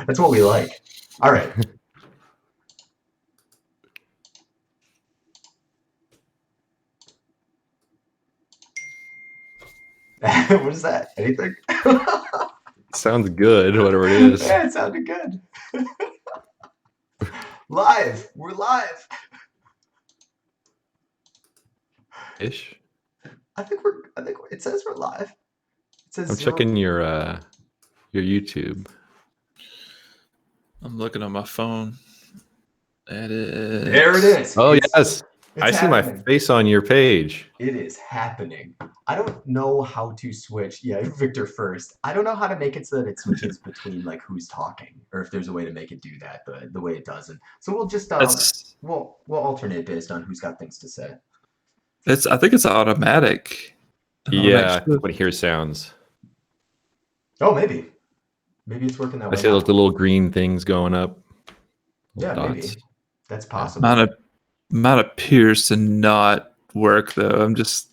That's what we like. All right. What is that? Anything? Sounds good, whatever it is. Yeah, it sounded good. Live. We're live. Ish. I think it says we're live. It says I'm 0. checking your YouTube. I'm looking on my phone. Edit. There it is. Oh, yes. I see my happening. face on your page. It is happening. I don't know how to switch. Yeah, Victor first. I don't know how to make it so that it switches between like who's talking, or if there's a way to make it do that, but the way it doesn't. So we'll just we'll alternate based on who's got things to say. I think it's automatic. Yeah, when I hear sounds. Oh, maybe it's working that way. I see the little green things going up. Yeah, dots. maybe that's possible. Mine appears to not work though. I'm just.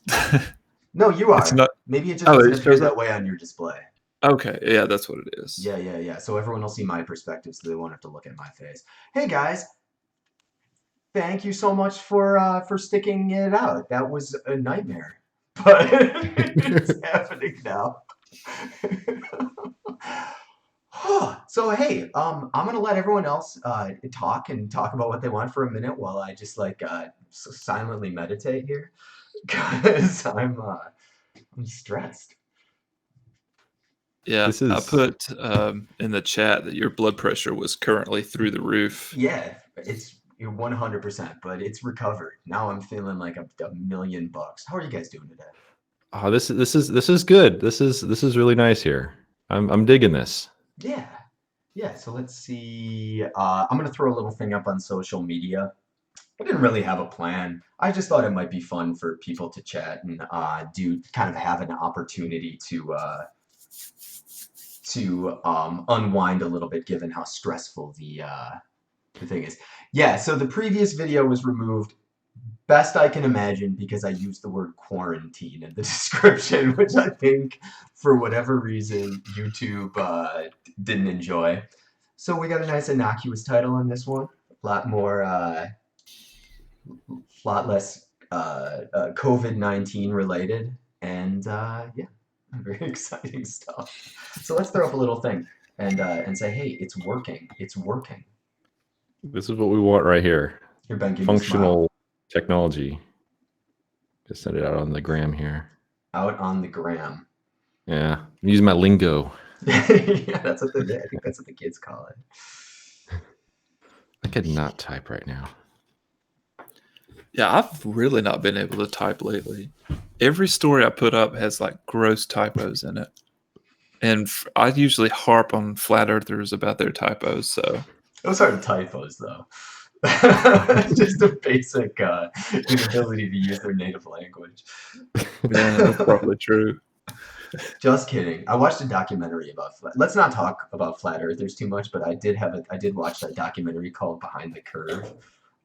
No, you are. It's not. Maybe it just doesn't appear that way on your display. Okay, yeah, that's what it is. Yeah. So everyone will see my perspective, so they won't have to look at my face. Hey guys, thank you so much for sticking it out. That was a nightmare, but it's happening now. So hey, I'm gonna let everyone else talk about what they want for a minute while I just like silently meditate here, because I'm stressed. Yeah, I put in the chat that your blood pressure was currently through the roof. Yeah, you're 100%, but it's recovered. Now I'm feeling like $1 million. How are you guys doing today? Oh, this is good. This is really nice here. I'm digging this. Yeah. So let's see. I'm gonna throw a little thing up on social media. I didn't really have a plan. I just thought it might be fun for people to chat and kind of have an opportunity to unwind a little bit, given how stressful the thing is. Yeah. So the previous video was removed. Best I can imagine, because I used the word quarantine in the description, which I think, for whatever reason, YouTube didn't enjoy. So we got a nice innocuous title on this one. A lot less COVID-19 related, and yeah, very exciting stuff. So let's throw up a little thing and say, hey, it's working. It's working. This is what we want right here. Here, Ben, give functional technology. Just send it out on the gram here. Out on the gram. Yeah, I'm using my lingo. Yeah, I think that's what the kids call it. I could not type right now. Yeah, I've really not been able to type lately. Every story I put up has like gross typos in it. And I usually harp on flat earthers about their typos, so. Those aren't typos, though. Just a basic inability to use their native language. Yeah, that's probably true. Just kidding. I watched a documentary about let's not talk about flat earthers too much, but I did watch that documentary called Behind the Curve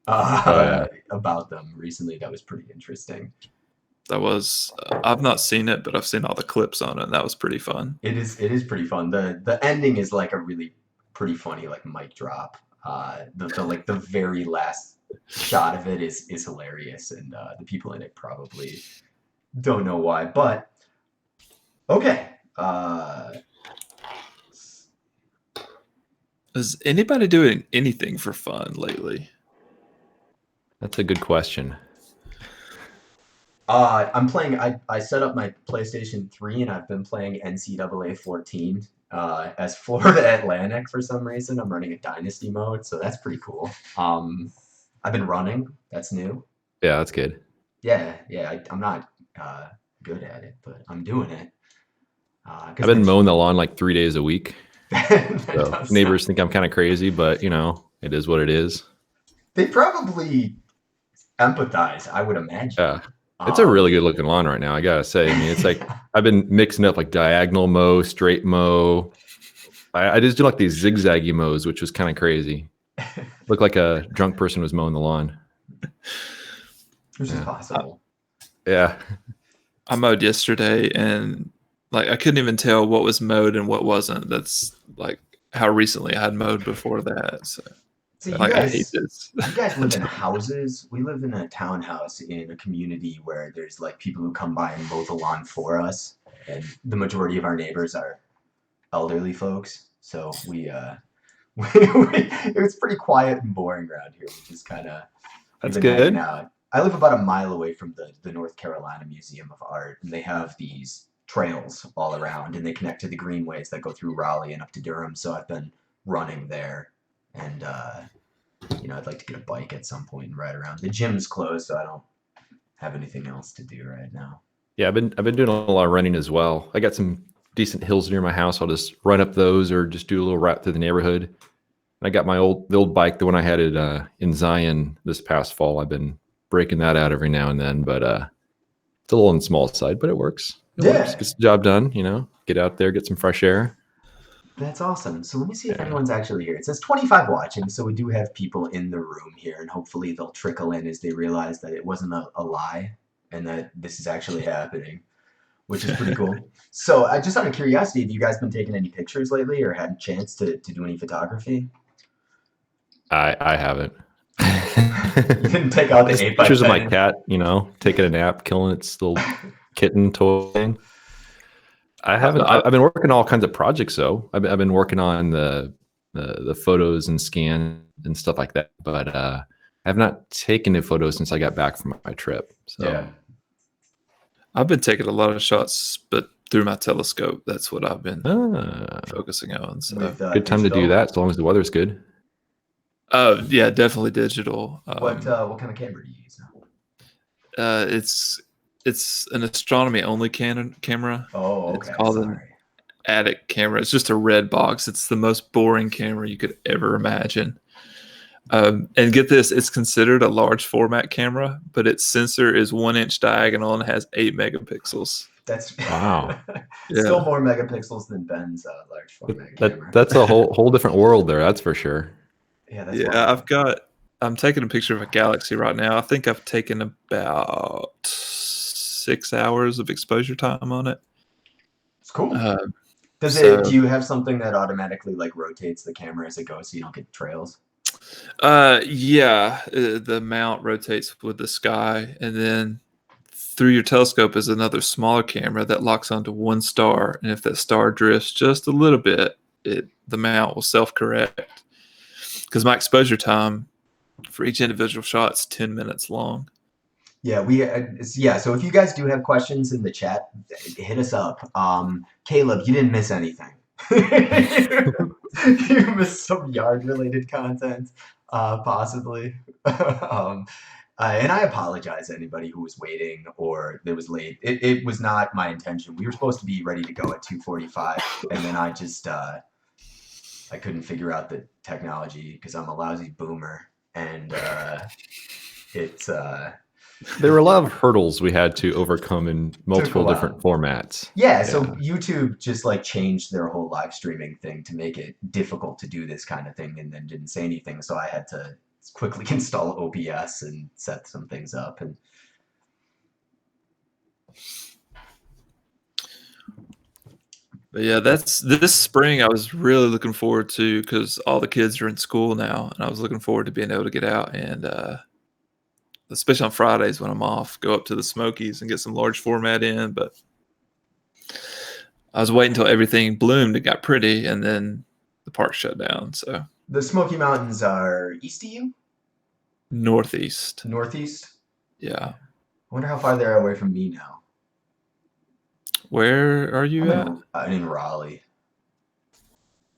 about them recently. That was pretty interesting. I've not seen it, but I've seen all the clips on it, and that was pretty fun. It is pretty fun. The ending is like a really pretty funny like mic drop. The very last shot of it is hilarious, and the people in it probably don't know why, but okay. Is anybody doing anything for fun lately? That's a good question. I'm playing. I set up my PlayStation 3 and I've been playing NCAA 14 as Florida Atlantic for some reason. I'm running a dynasty mode, so that's pretty cool. I've been running. That's new. Yeah, that's good. Yeah. I'm not good at it, but I'm doing it. I've been mowing the lawn like 3 days a week. So neighbors think I'm kind of crazy, but it is what it is. They probably empathize, I would imagine. Yeah. It's a really good looking lawn right now, I gotta say. I mean, it's like I've been mixing up like diagonal mow, straight mow. I just do like these zigzaggy mows, which was kind of crazy. Looked like a drunk person was mowing the lawn. Which is possible. Yeah. I mowed yesterday and like I couldn't even tell what was mowed and what wasn't. That's like how recently I had mowed before that. So So you like I hate guys, this. you guys live in houses. We live in a townhouse in a community where there's like people who come by and mow the lawn for us, and the majority of our neighbors are elderly folks. So it was pretty quiet and boring around here. We just kind of we've That's been hanging good. out. I live about a mile away from the North Carolina Museum of Art, and they have these trails all around, and they connect to the greenways that go through Raleigh and up to Durham. So I've been running there, and I'd like to get a bike at some point and ride around. The gym's closed, so I don't have anything else to do right now. Yeah, I've been doing a lot of running as well. I got some decent hills near my house. I'll just run up those or just do a little rap through the neighborhood. And I got the old bike, the one I had in Zion this past fall. I've been breaking that out every now and then, but it's a little on the small side, but it works. It works. Gets the job done, get out there, get some fresh air. That's awesome. So let me see if anyone's actually here. It says 25 watching, so we do have people in the room here, and hopefully they'll trickle in as they realize that it wasn't a lie and that this is actually happening, which is pretty cool. So just out of curiosity, have you guys been taking any pictures lately or had a chance to do any photography? I haven't. You didn't take out the 8x10? Pictures of my cat, taking a nap, killing its little kitten toy thing. I haven't. I've been working on all kinds of projects though. I've been working on the photos and scan and stuff like that, but I have not taken any photos since I got back from my trip. So Yeah. I've been taking a lot of shots, but through my telescope. That's what I've been focusing on. So good time to do that, as long as the weather's good. Yeah, definitely digital. What kind of camera do you use now? It's an astronomy only camera. Oh, okay. It's called an attic camera. It's just a red box. It's the most boring camera you could ever imagine. And get this, it's considered a large format camera, but its sensor is 1 inch diagonal and has 8 megapixels. That's wow. Still more megapixels than Ben's large format camera. That's a whole different world there. That's for sure. Yeah, that's wild. I'm taking a picture of a galaxy right now. I think I've taken about 6 hours of exposure time on it. It's cool. Do you have something that automatically rotates the camera as it goes so you don't get trails? Yeah, the mount rotates with the sky, and then through your telescope is another smaller camera that locks onto one star, and if that star drifts just a little bit, the mount will self-correct. Because my exposure time for each individual shot is 10 minutes long. Yeah, so if you guys do have questions in the chat, hit us up. Caleb, you didn't miss anything. You missed some yard-related content, possibly. And I apologize to anybody who was waiting or that was late. It was not my intention. We were supposed to be ready to go at 2:45, and then I just I couldn't figure out the technology because I'm a lousy boomer, and there were a lot of hurdles we had to overcome in multiple different formats. Yeah, so YouTube just changed their whole live streaming thing to make it difficult to do this kind of thing, and then didn't say anything. So I had to quickly install OBS and set some things up. And but yeah, that's this spring. I was really looking forward to because all the kids are in school now, and I was looking forward to being able to get out and. Especially on Fridays when I'm off, go up to the Smokies and get some large format in. But I was waiting until everything bloomed and got pretty, and then the park shut down. So the Smoky Mountains are east of you? Northeast. Northeast? Yeah. I wonder how far they're away from me now. Where are you at? I'm in Raleigh.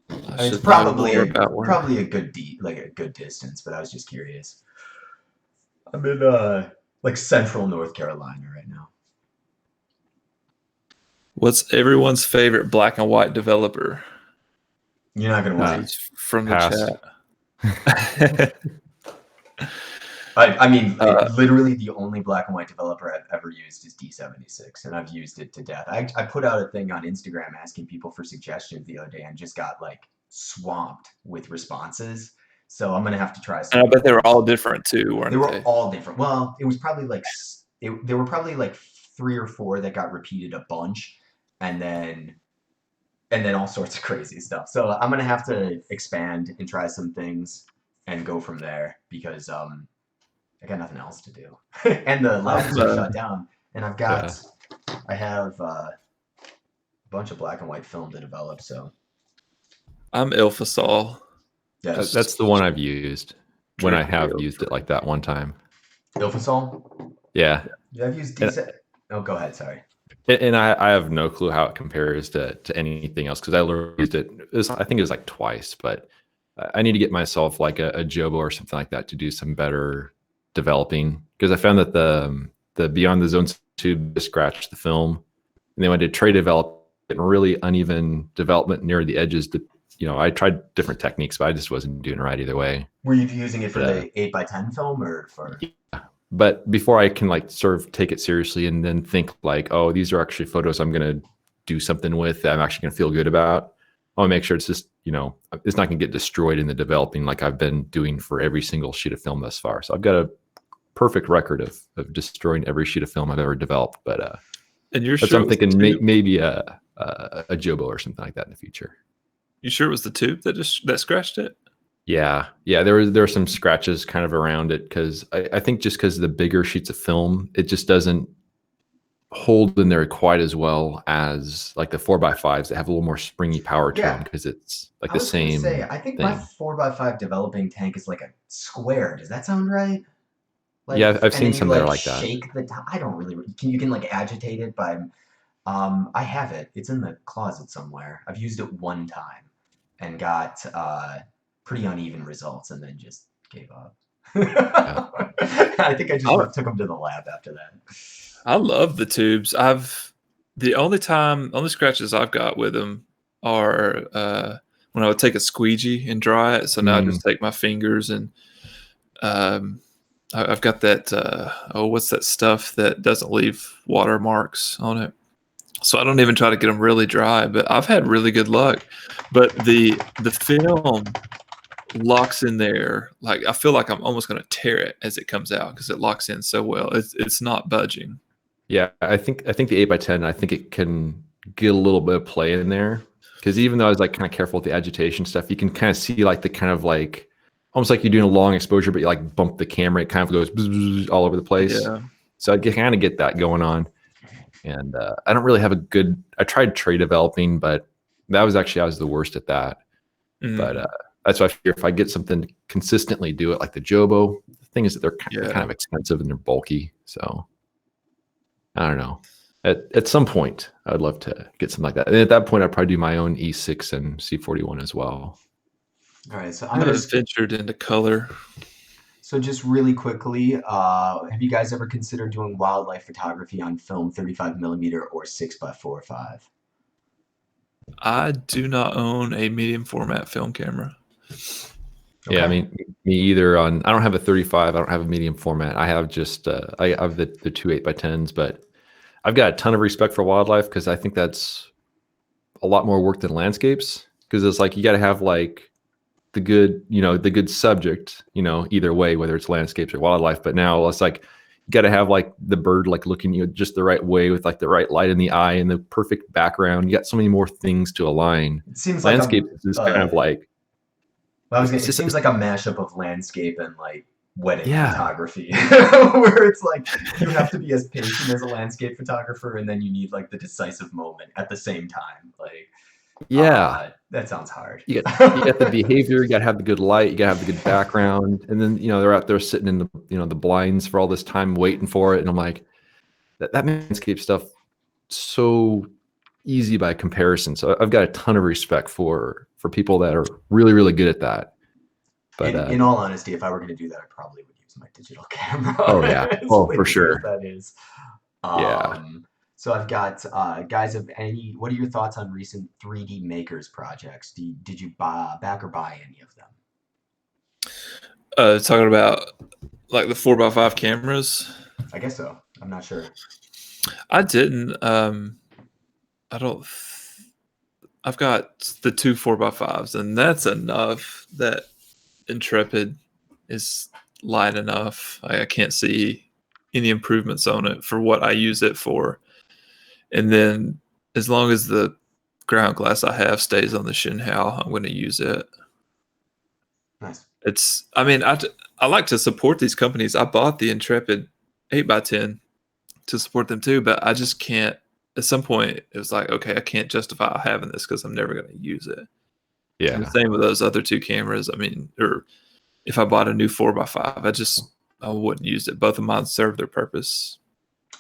It's probably a good good distance, but I was just curious. I'm in central North Carolina right now. What's everyone's favorite black and white developer? You're not gonna lie. From the chat. Literally the only black and white developer I've ever used is D76, and I've used it to death. I put out a thing on Instagram asking people for suggestions the other day and just got swamped with responses. So I'm gonna have to try some. And I bet they were all different too, weren't they? They were all different. Well, it was probably there were probably 3 or 4 that got repeated a bunch, and then and then all sorts of crazy stuff. So I'm gonna have to expand and try some things and go from there because I got nothing else to do. And the labs are shut down, and Yeah. I have a bunch of black and white film to develop. So I'm Ilfasol. yeah, That's the one I've used when I have Drink used it like that one time. Ilfasol. Yeah. Yeah, I've used And- decent. Oh, go ahead. Sorry. And I have no clue how it compares to anything else because I literally used it. I think it was like twice, but I need to get myself like a Jobo or something like that to do some better developing because I found that the Beyond the Zones tube scratched the film, and then when I did tray develop and really uneven development near the edges. I tried different techniques, but I just wasn't doing it right either way. Were you using it for the 8x10 film or for? But before I can like sort of take it seriously and then think like, oh, these are actually photos I'm going to do something with that I'm actually going to feel good about. I want to make sure it's just, it's not going to get destroyed in the developing like I've been doing for every single sheet of film thus far. So I've got a perfect record of destroying every sheet of film I've ever developed. But and you're that's sure I'm thinking maybe a Jobo or something like that in the future. You sure it was the tube that scratched it? Yeah. There were some scratches kind of around it because I think just because the bigger sheets of film, it just doesn't hold in there quite as well as like the 4x5s that have a little more springy power to them because it's like the same. I think my 4x5 developing tank is like a square. Does that sound right? Like, yeah, I've seen some that are like that. Shake the top. I don't really. You can like agitate it by. I have it. It's in the closet somewhere. I've used it one time and got pretty uneven results and then just gave up. I think I just took them to the lab after that. I love the tubes. The only scratches I've got with them are when I would take a squeegee and dry it. So now I just take my fingers and I've got that what's that stuff that doesn't leave watermarks on it. So I don't even try to get them really dry, but I've had really good luck. But the film locks in there. Like I feel like I'm almost going to tear it as it comes out because it locks in so well. It's not budging. Yeah, I think the 8x10, I think it can get a little bit of play in there because even though I was like kind of careful with the agitation stuff, you can kind of see like the kind of like almost like you're doing a long exposure, but you like bump the camera, it kind of goes bzz, all over the place. Yeah. So I kind of get that going on. And I don't really have I tried tray developing, but I was the worst at that. But that's why I figure if I get something to consistently do it like the Jobo, the thing is that they're kind of expensive and they're bulky. So I don't know. At some point, I would love to get something like that. And at that point, I'd probably do my own E6 and C41 as well. All right. So I'm going to ventured into color. So just really quickly, have you guys ever considered doing wildlife photography on film 35mm or 6x4.5? I do not own a medium format film camera. Okay. Yeah, I mean, me either. I don't have a 35. I don't have a medium format. I have just I have the two 8x10s, but I've got a ton of respect for wildlife because I think that's a lot more work than landscapes because it's like you got to have like the good subject, either way, whether it's landscapes or wildlife. But now it's like you got to have like the bird like looking you just the right way with like the right light in the eye and the perfect background. You got so many more things to align. It seems landscape is kind of like. Well, it seems like a mashup of landscape and like wedding photography, where it's like you have to be as patient as a landscape photographer, and then you need like the decisive moment at the same time. Like, that sounds hard. You got the behavior, you got to have the good light, you got to have the good background, and then they're out there sitting in the the blinds for all this time waiting for it, and I'm like, that landscape stuff so easy by comparison. So I've got a ton of respect for people that are really, really good at that. But in all honesty, if I were going to do that, I probably would use my digital camera. Oh yeah, for sure. That is. Yeah. So I've got guys of any. What are your thoughts on recent 3D makers projects? Did you back or buy any of them? Talking about like the 4x5 cameras. I guess so. I'm not sure. I didn't. I don't. I've got the two 4x5s, and that's enough. That Intrepid is light enough. I can't see any improvements on it for what I use it for. And then as long as the ground glass I have stays on the Shinhao. I'm going to use it. Nice. I mean, I like to support these companies. I bought the Intrepid 8x10 to support them too, but I just can't. At some point, it was like, okay, I can't justify having this because I'm never going to use it. Yeah. And the same with those other two cameras. I mean, or if I bought a new 4x5, I wouldn't use it. Both of mine serve their purpose.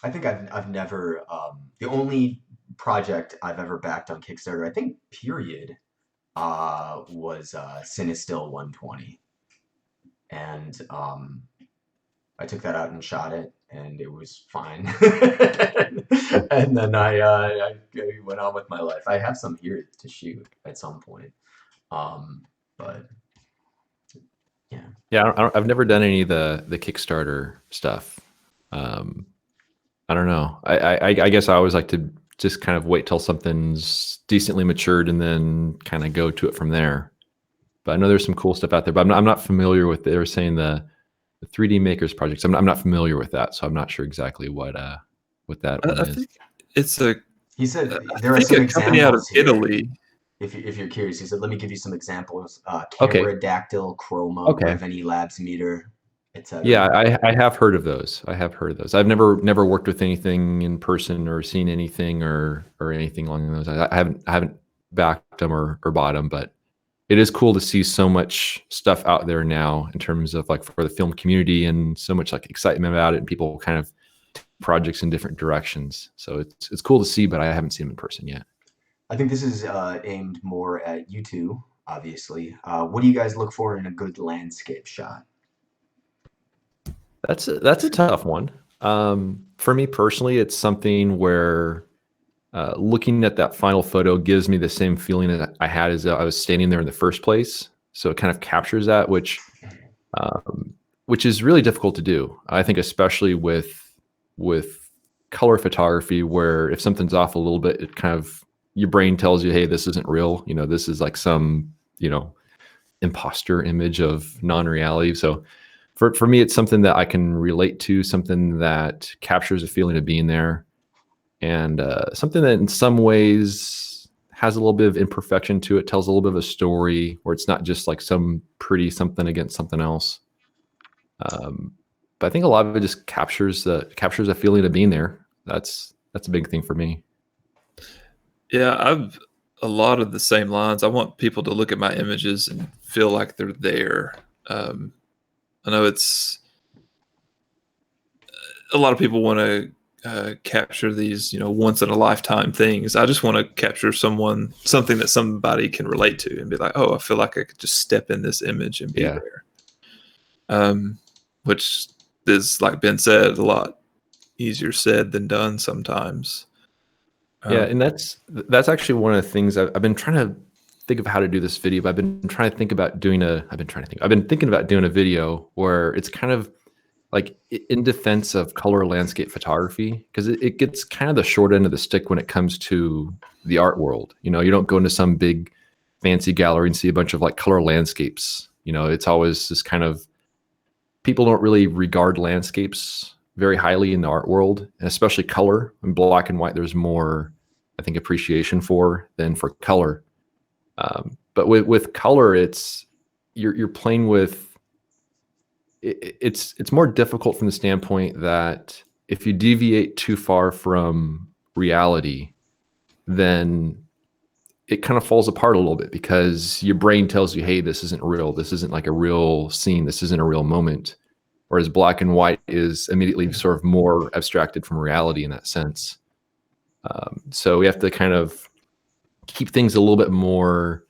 I think I've never the only project I've ever backed on Kickstarter, I think period, was Cinestill 120, and I took that out and shot it, and it was fine. And then I went on with my life. I have some here to shoot at some point, but yeah. Yeah, I've never done any of the Kickstarter stuff. I don't know. I guess I always like to just kind of wait till something's decently matured and then kind of go to it from there. But I know there's some cool stuff out there, but I'm not familiar with. They were saying the 3D Makers projects. I'm not familiar with that, so I'm not sure exactly what that one I is. think it's a. He said I there are think some a company out of examples here. Italy. If you're curious, he said, let me give you some examples. Okay. Camera Dactyl, Chroma, Okay. Brevity Labs Meter, etc. Yeah, I have heard of those. I've never worked with anything in person or seen anything or anything along those lines. I haven't backed them or bought them, but it is cool to see so much stuff out there now in terms of like for the film community and so much like excitement about it and people kind of projects in different directions. So it's cool to see, but I haven't seen them in person yet. I think this is aimed more at you two, obviously. What do you guys look for in a good landscape shot? That's a tough one. For me personally, it's something where looking at that final photo gives me the same feeling that I had as I was standing there in the first place. So it kind of captures that, which is really difficult to do. I think especially with color photography, where if something's off a little bit, it kind of your brain tells you, hey, this isn't real. You know, this is like some, imposter image of non-reality. So for me, it's something that I can relate to, something that captures a feeling of being there, and something that in some ways has a little bit of imperfection to it, tells a little bit of a story, where it's not just like some pretty something against something else. But I think a lot of it just captures a feeling of being there. That's a big thing for me. Yeah, I've a lot of the same lines. I want people to look at my images and feel like they're there. I know it's a lot of people want to capture these, once in a lifetime things. I just want to capture something that somebody can relate to and be like, oh, I feel like I could just step in this image and be there. Which is, like Ben said, a lot easier said than done sometimes. Yeah, and that's actually one of the things I've been trying to think of how to do this video. But I've been thinking about doing a video where it's kind of like in defense of color landscape photography, because it gets kind of the short end of the stick when it comes to the art world. You don't go into some big fancy gallery and see a bunch of like color landscapes. It's always this kind of, people don't really regard landscapes very highly in the art world, and especially color. In black and white, there's more, I think, appreciation for than for color. But with color, it's you're playing with. It's more difficult from the standpoint that if you deviate too far from reality, then it kind of falls apart a little bit, because your brain tells you, hey, this isn't real. This isn't like a real scene. This isn't a real moment. Whereas black and white is immediately sort of more abstracted from reality in that sense. So we have to kind of keep things a little bit more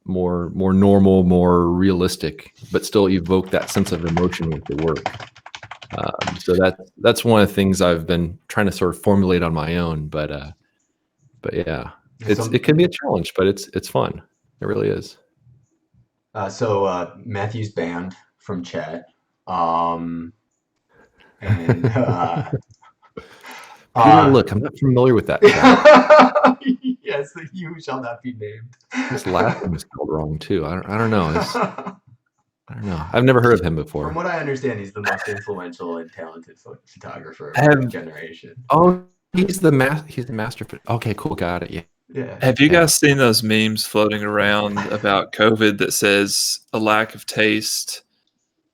normal, more realistic, but still evoke that sense of emotion with the work. So that's one of the things I've been trying to sort of formulate on my own. But yeah, it can be a challenge, but it's fun. It really is. So Matthew's banned from chat. And look, I'm not familiar with that. Yes, the you shall not be named. His last name is spelled wrong too. I don't know. I don't know. I've never heard of him before. From what I understand, he's the most influential and talented photographer of his generation. Oh, he's the master. Okay, cool. Got it. Yeah. Yeah. Have you Yeah. guys seen those memes floating around about COVID that says a lack of taste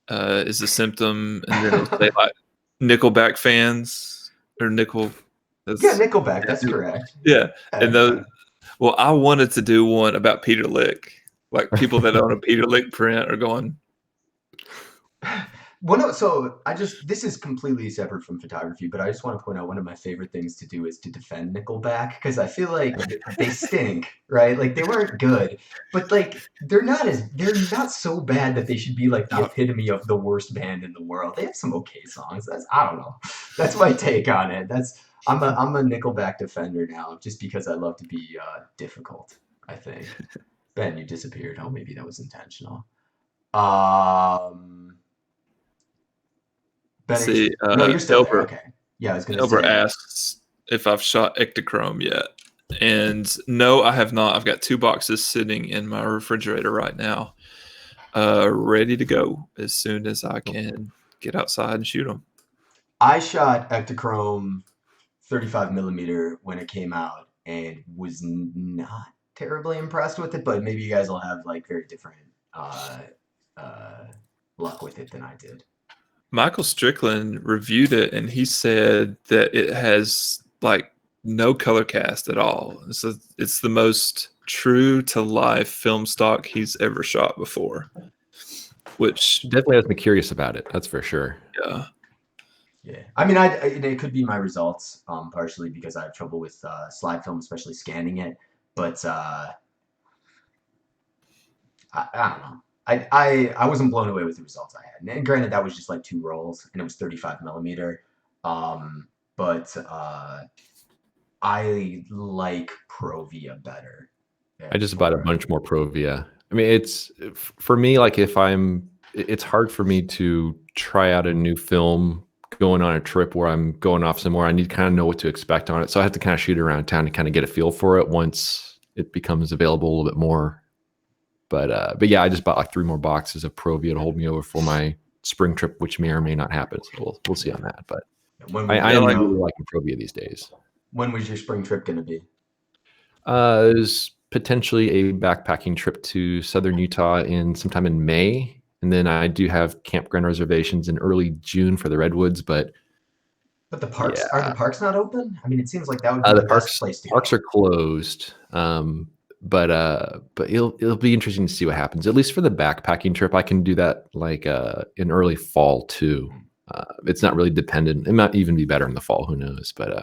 is a symptom, and then it'll say like Nickelback fans or Nickel. Yeah, Nickelback. That's correct. Yeah, and Yeah. those. Well, I wanted to do one about Peter Lick. Like people that own a Peter Lick print are going. Well, no, so this is completely separate from photography, but I just want to point out one of my favorite things to do is to defend Nickelback because I feel like they stink, right? Like they weren't good, but like they're not so bad that they should be like the epitome of the worst band in the world. They have some okay songs. I don't know. That's my take on it. I'm a Nickelback defender now just because I love to be difficult, I think. Ben, you disappeared. Oh, maybe that was intentional. Ben, See, no, you're still there. Elbert, Okay. Yeah, I was going to Elbert say. asks if I've shot ectochrome yet. And no, I have not. I've got 2 boxes sitting in my refrigerator right now, ready to go as soon as I can get outside and shoot them. I shot Ektachrome 35 millimeter when it came out and was not terribly impressed with it, but maybe you guys will have like very different luck with it than I did. Michael Strickland reviewed it and he said that it has like no color cast at all. So it's the most true to life film stock he's ever shot before, which Definitely has me curious about it. That's for sure. yeah. Yeah, I mean, it could be my results, partially because I have trouble with slide film, especially scanning it. But I don't know. I wasn't blown away with the results I had. And granted, that was just like 2 rolls, and it was 35 millimeter. But I like Provia better. I just bought a bunch more Provia. I mean, it's for me, like it's hard for me to try out a new film going on a trip where I'm going off somewhere. I need to kind of know what to expect on it. So I have to kind of shoot around town to kind of get a feel for it once it becomes available a little bit more. But yeah, I just bought like 3 more boxes of Provia to hold me over for my spring trip, which may or may not happen. So we'll see on that. But I am really liking Provia these days. When was your spring trip going to be? It was potentially a backpacking trip to southern Utah sometime in May. And then I do have campground reservations in early June for the Redwoods, but the parks are the parks not open? I mean, it seems like that would be the best place to go. Parks are closed, but it'll be interesting to see what happens. At least for the backpacking trip, I can do that like in early fall too. It's not really dependent. It might even be better in the fall. Who knows? But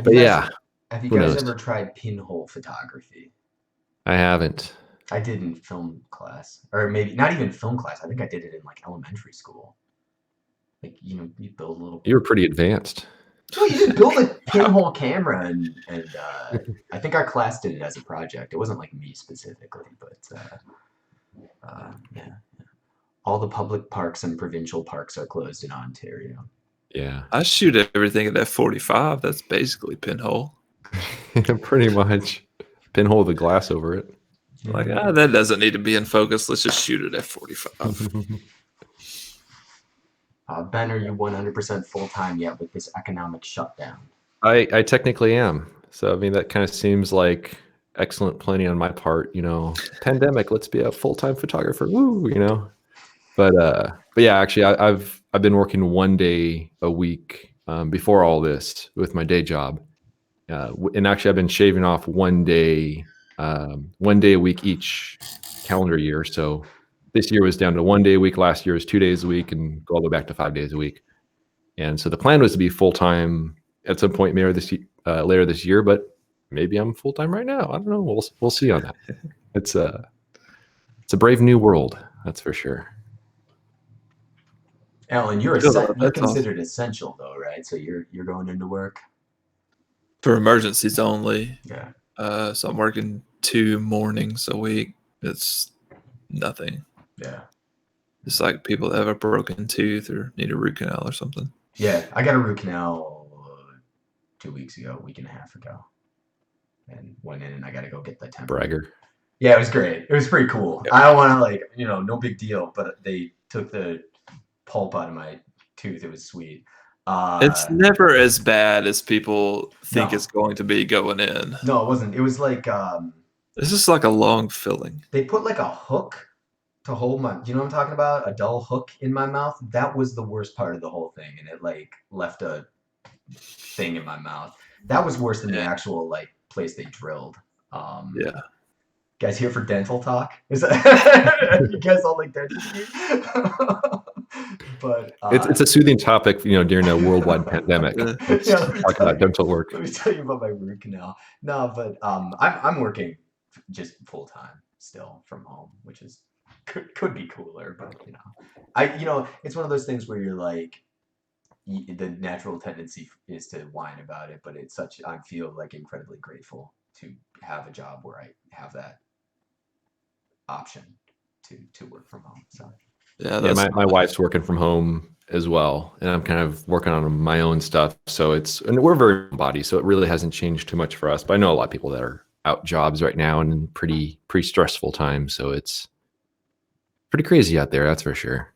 yeah. Have you guys ever tried pinhole photography? I haven't. I did in film class, or maybe not even film class. I think I did it in like elementary school. Like, you build a little. You were pretty advanced. Well, you just build a pinhole camera, and I think our class did it as a project. It wasn't like me specifically, but yeah. All the public parks and provincial parks are closed in Ontario. Yeah, I shoot everything at f/45. That's basically pinhole. Pretty much. Pinhole with a glass over it. Like, that doesn't need to be in focus. Let's just shoot it at f/45. Ben, are you 100% full-time yet with this economic shutdown? I technically am. So, I mean, that kind of seems like excellent planning on my part. Pandemic, let's be a full-time photographer. Woo, But yeah, actually, I've been working 1 day a week before all this with my day job. And actually, I've been shaving off 1 day a week each calendar year. So this year was down to 1 day a week. Last year was 2 days a week, and go all the way back to 5 days a week. And so the plan was to be full time at some point later this year. But maybe I'm full time right now. I don't know. We'll see on that. It's a brave new world, that's for sure. Alan, you're considered essential though, right? So you're going into work for emergencies only. Yeah. So I'm working 2 mornings a week. It's nothing. Yeah. It's like people that have a broken tooth or need a root canal or something. Yeah, I got a root canal 2 weeks ago, a week and a half ago, and went in and I got to go get the temper. Bragger. Yeah, it was great. It was pretty cool. Yeah. I don't want to no big deal, but they took the pulp out of my tooth. It was sweet. It's never as bad as people think No. it's going to be going in. No, it wasn't. It was like It's just like a long filling. they put like a hook to hold my. You know what I'm talking about? A dull hook in my mouth. That was the worst part of the whole thing, and it like left a thing in my mouth. That was worse than the actual like place they drilled. Yeah. Guys here for dental talk? Is that you guys all like dentistry? But It's a soothing topic, during a worldwide pandemic. yeah, Talk about dental work. let me tell you about my root canal. No, but I'm working just full time still from home, which is could be cooler, but it's one of those things where you're like the natural tendency is to whine about it, but I feel like incredibly grateful to have a job where I have that option to work from home. So Yeah, my wife's working from home as well, and I'm kind of working on my own stuff. So and we're very body, so it really hasn't changed too much for us. But I know a lot of people that are out jobs right now and in pretty stressful times. So it's pretty crazy out there, that's for sure.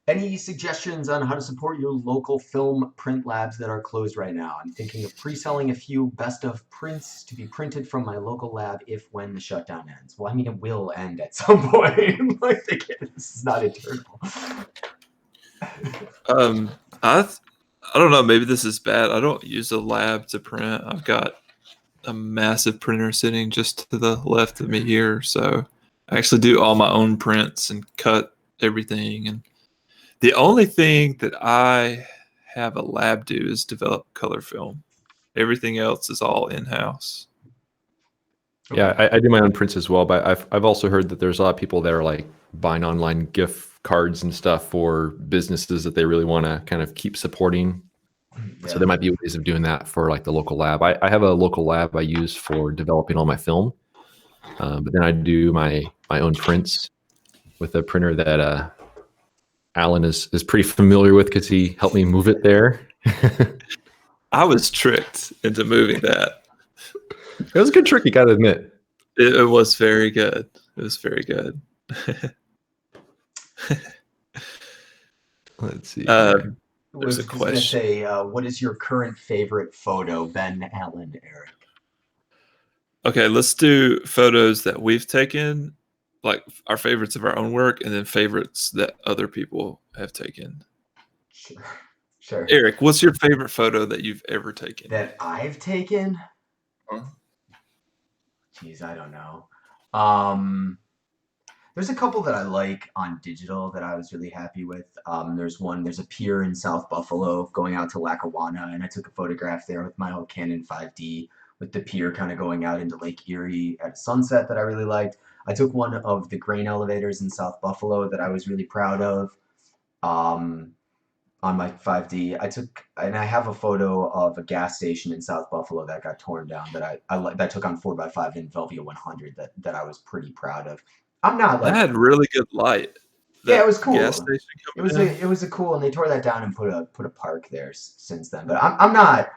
any suggestions on how to support your local film print labs that are closed right now? I'm thinking of pre-selling a few best of prints to be printed from my local lab when the shutdown ends. Well, I mean, it will end at some point. Like, this is not eternal. I don't know. Maybe this is bad. I don't use a lab to print. I've got a massive printer sitting just to the left of me here, so I actually do all my own prints and cut everything. And the only thing that I have a lab do is develop color film. Everything else is all in-house. Yeah, I do my own prints as well, but I've also heard that there's a lot of people that are like buying online gift cards and stuff for businesses that they really want to kind of keep supporting. Yeah. So there might be ways of doing that for like the local lab. I have a local lab I use for developing all my film, but then I do my own prints with a printer that Alan is pretty familiar with because he helped me move it there. I was tricked into moving that. It was a good trick, you gotta admit. It was very good. It was very good. Let's see. There's a question. Say, what is your current favorite photo, Ben, Alan, Eric? Okay, let's do photos that we've taken, like our favorites of our own work, and then favorites that other people have taken. Sure. Eric, what's your favorite photo that you've ever taken? That I've taken? Huh? Jeez, I don't know. There's a couple that I like on digital that I was really happy with. There's a pier in South Buffalo going out to Lackawanna, and I took a photograph there with my old Canon 5D with the pier kind of going out into Lake Erie at sunset that I really liked. I took one of the grain elevators in South Buffalo that I was really proud of on my 5D. I have a photo of a gas station in South Buffalo that got torn down that I took on 4x5 in Velvia 100 that I was pretty proud of. I'm not like that had really good light. Yeah, it was cool. Gas station it was a cool, and they tore that down and put a park there since then. But I'm not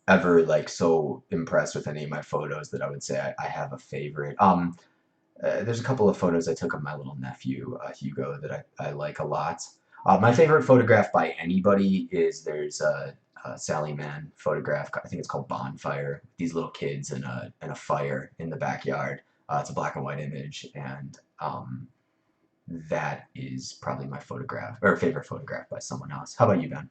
ever like so impressed with any of my photos that I would say I have a favorite. There's a couple of photos I took of my little nephew Hugo that I like a lot. My favorite photograph by anybody is there's a Sally Mann photograph. I think it's called Bonfire. These little kids and a fire in the backyard. It's a black and white image, and that is probably my favorite photograph by someone else. How about you, Ben?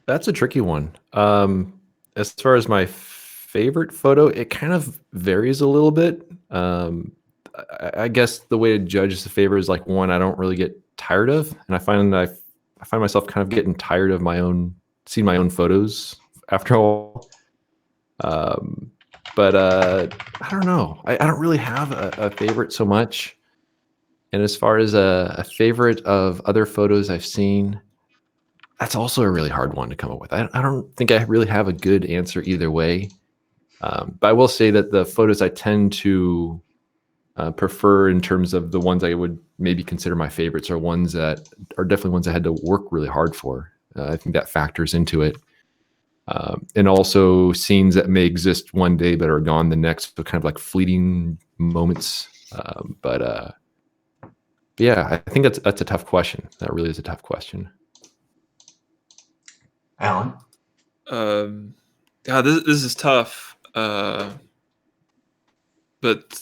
That's a tricky one. As far as my favorite photo, it kind of varies a little bit. I guess the way to judge the favor is like one I don't really get tired of, and I find myself kind of getting tired of seeing my own photos after a while. But I don't know. I don't really have a favorite so much. And as far as a favorite of other photos I've seen, that's also a really hard one to come up with. I don't think I really have a good answer either way. But I will say that the photos I tend to prefer in terms of the ones I would maybe consider my favorites are ones that are definitely ones I had to work really hard for. I think that factors into it. And also scenes that may exist one day but are gone the next, so kind of like fleeting moments. Yeah, I think that's a tough question. That really is a tough question. Alan? God, this is tough. But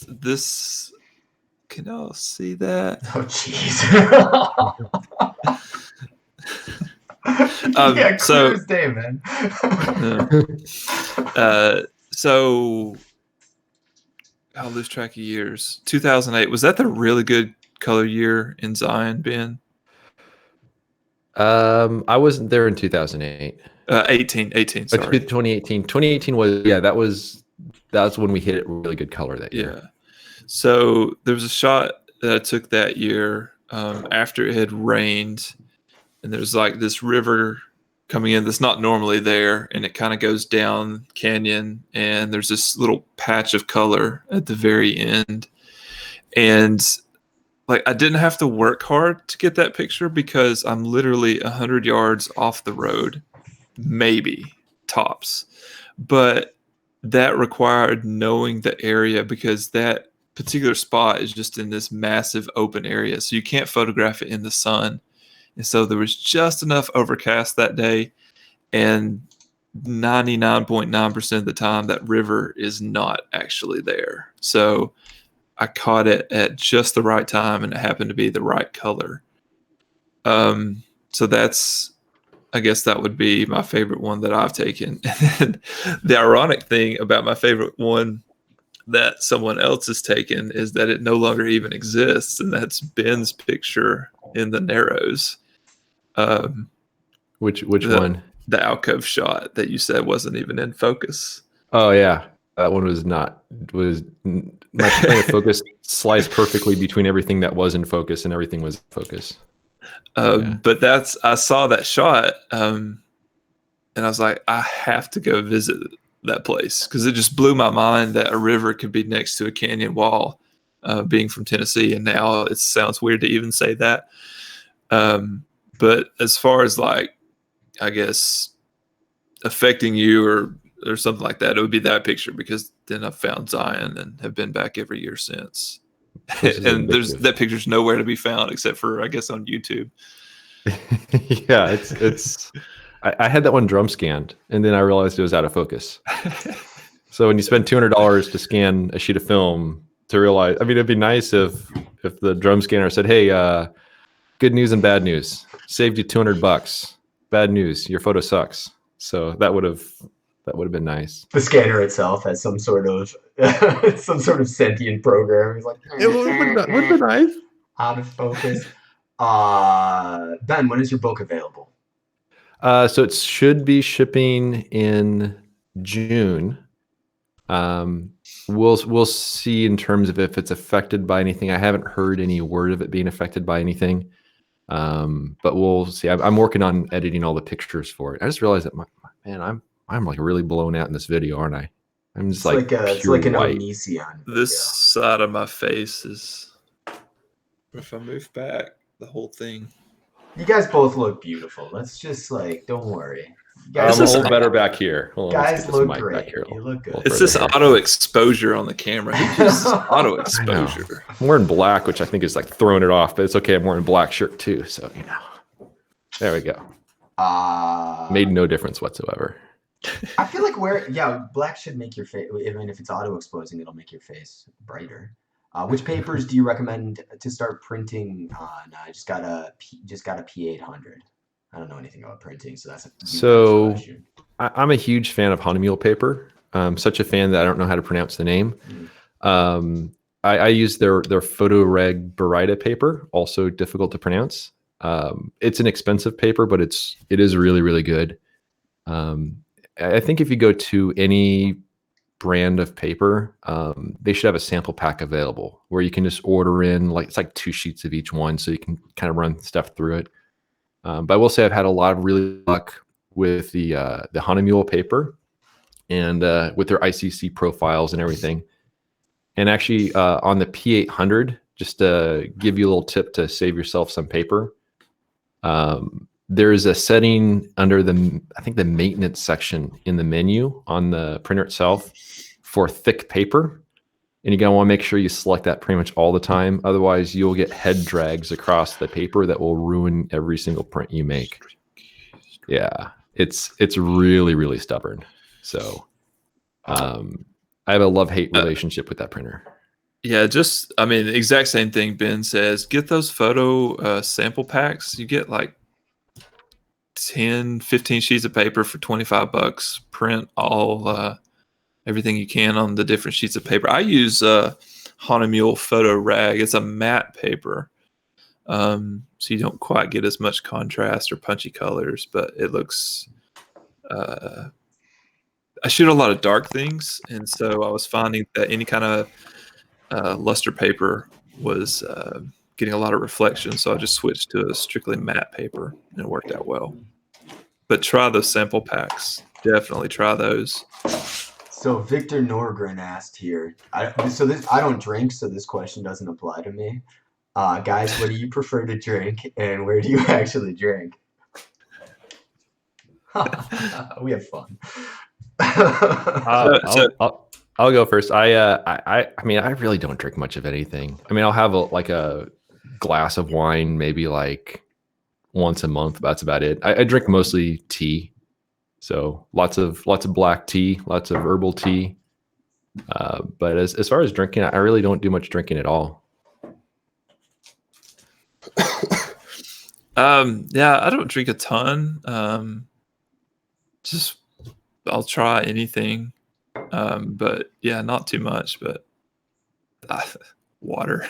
this, can y'all see that? Oh, jeez. Yeah, So- clear as day, man. So I'll lose track of years. 2008, was that the really good color year in Zion, Ben? I wasn't there in 2008. 18, sorry. 2018. 2018 was, yeah, that's when we hit it really good color that year. Yeah. So there was a shot that I took that year after it had rained, and there's like this river coming in that's not normally there, and it kind of goes down canyon, and there's this little patch of color at the very end. And like, I didn't have to work hard to get that picture because I'm literally 100 yards off the road, maybe tops. But that required knowing the area because that particular spot is just in this massive open area. So you can't photograph it in the sun. And so there was just enough overcast that day. And 99.9% of the time, that river is not actually there. So I caught it at just the right time, and it happened to be the right color. So that's, I guess that would be my favorite one that I've taken. And the ironic thing about my favorite one that someone else has taken is that it no longer even exists, and that's Ben's picture in the Narrows. Which one? The alcove shot that you said wasn't even in focus. Oh yeah, that one was not. My point of focus sliced perfectly between everything that was in focus and everything was in focus. But I saw that shot, and I was like, I have to go visit that place because it just blew my mind that a river could be next to a canyon wall, being from Tennessee. And now it sounds weird to even say that. But as far as like, I guess, affecting you or something like that, it would be that picture because then I found Zion and have been back every year since. And that picture's nowhere to be found except for, I guess, on YouTube. Yeah, it's. I had that one drum scanned, and then I realized it was out of focus. So when you spend $200 to scan a sheet of film, to realize, I mean, it'd be nice if the drum scanner said, "Hey, good news and bad news. Saved you $200. Bad news, your photo sucks." So that would have been nice. The scanner itself has some sort of sentient program. He's like, It would have been nice. Out of focus. Ben, when is your book available? So it should be shipping in June. We'll see in terms of if it's affected by anything. I haven't heard any word of it being affected by anything. But we'll see. I'm working on editing all the pictures for it. I just realized that I'm like really blown out in this video, aren't I? I'm just It's like an Onision. This side of my face is, if I move back, the whole thing. You guys both look beautiful. Let's just don't worry. Guys, a little better back here. Guys look great. You look good. It's this auto exposure on the camera. Auto exposure. I'm wearing black, which I think is like throwing it off, but it's okay. I'm wearing a black shirt too, so there we go. Made no difference whatsoever. I feel like black should make your face. I mean, if it's auto exposing, it'll make your face brighter. Which papers do you recommend to start printing on? I just got a P800. I don't know anything about printing, so that's I'm a huge fan of Honemeal paper. I'm such a fan that I don't know how to pronounce the name. I use their Photoreg Barita paper, also difficult to pronounce. It's an expensive paper, but it is really, really good. I think if you go to any brand of paper, they should have a sample pack available where you can just order in it's like 2 sheets of each one, so you can kind of run stuff through it. But I will say I've had a lot of really luck with the Honemeal paper and with their ICC profiles and everything. And actually on the P800, just to give you a little tip to save yourself some paper, there is a setting under I think the maintenance section in the menu on the printer itself for thick paper. And you're going to want to make sure you select that pretty much all the time. Otherwise, you'll get head drags across the paper that will ruin every single print you make. Yeah. it's really, really stubborn. So I have a love-hate relationship with that printer. Yeah, I mean, exact same thing Ben says. Get those photo sample packs. You get like 10, 15 sheets of paper for $25. Print all everything you can on the different sheets of paper. I use Horne Photo Rag. It's a matte paper. So you don't quite get as much contrast or punchy colors, but it looks I shoot a lot of dark things, and so I was finding that any kind of luster paper was getting a lot of reflection, so I just switched to a strictly matte paper, and it worked out well. But try those sample packs. Definitely try those. So Victor Norgren asked here. I don't drink, so this question doesn't apply to me. Guys, what do you prefer to drink, and where do you actually drink? We have fun. I'll go first. I mean, I really don't drink much of anything. I mean, I'll have a glass of wine maybe like once a month. That's about it. I drink mostly tea, so lots of black tea, lots of herbal tea. But as far as drinking, I really don't do much drinking at all. Yeah, I don't drink a ton. Just I'll try anything. But yeah, not too much, but water.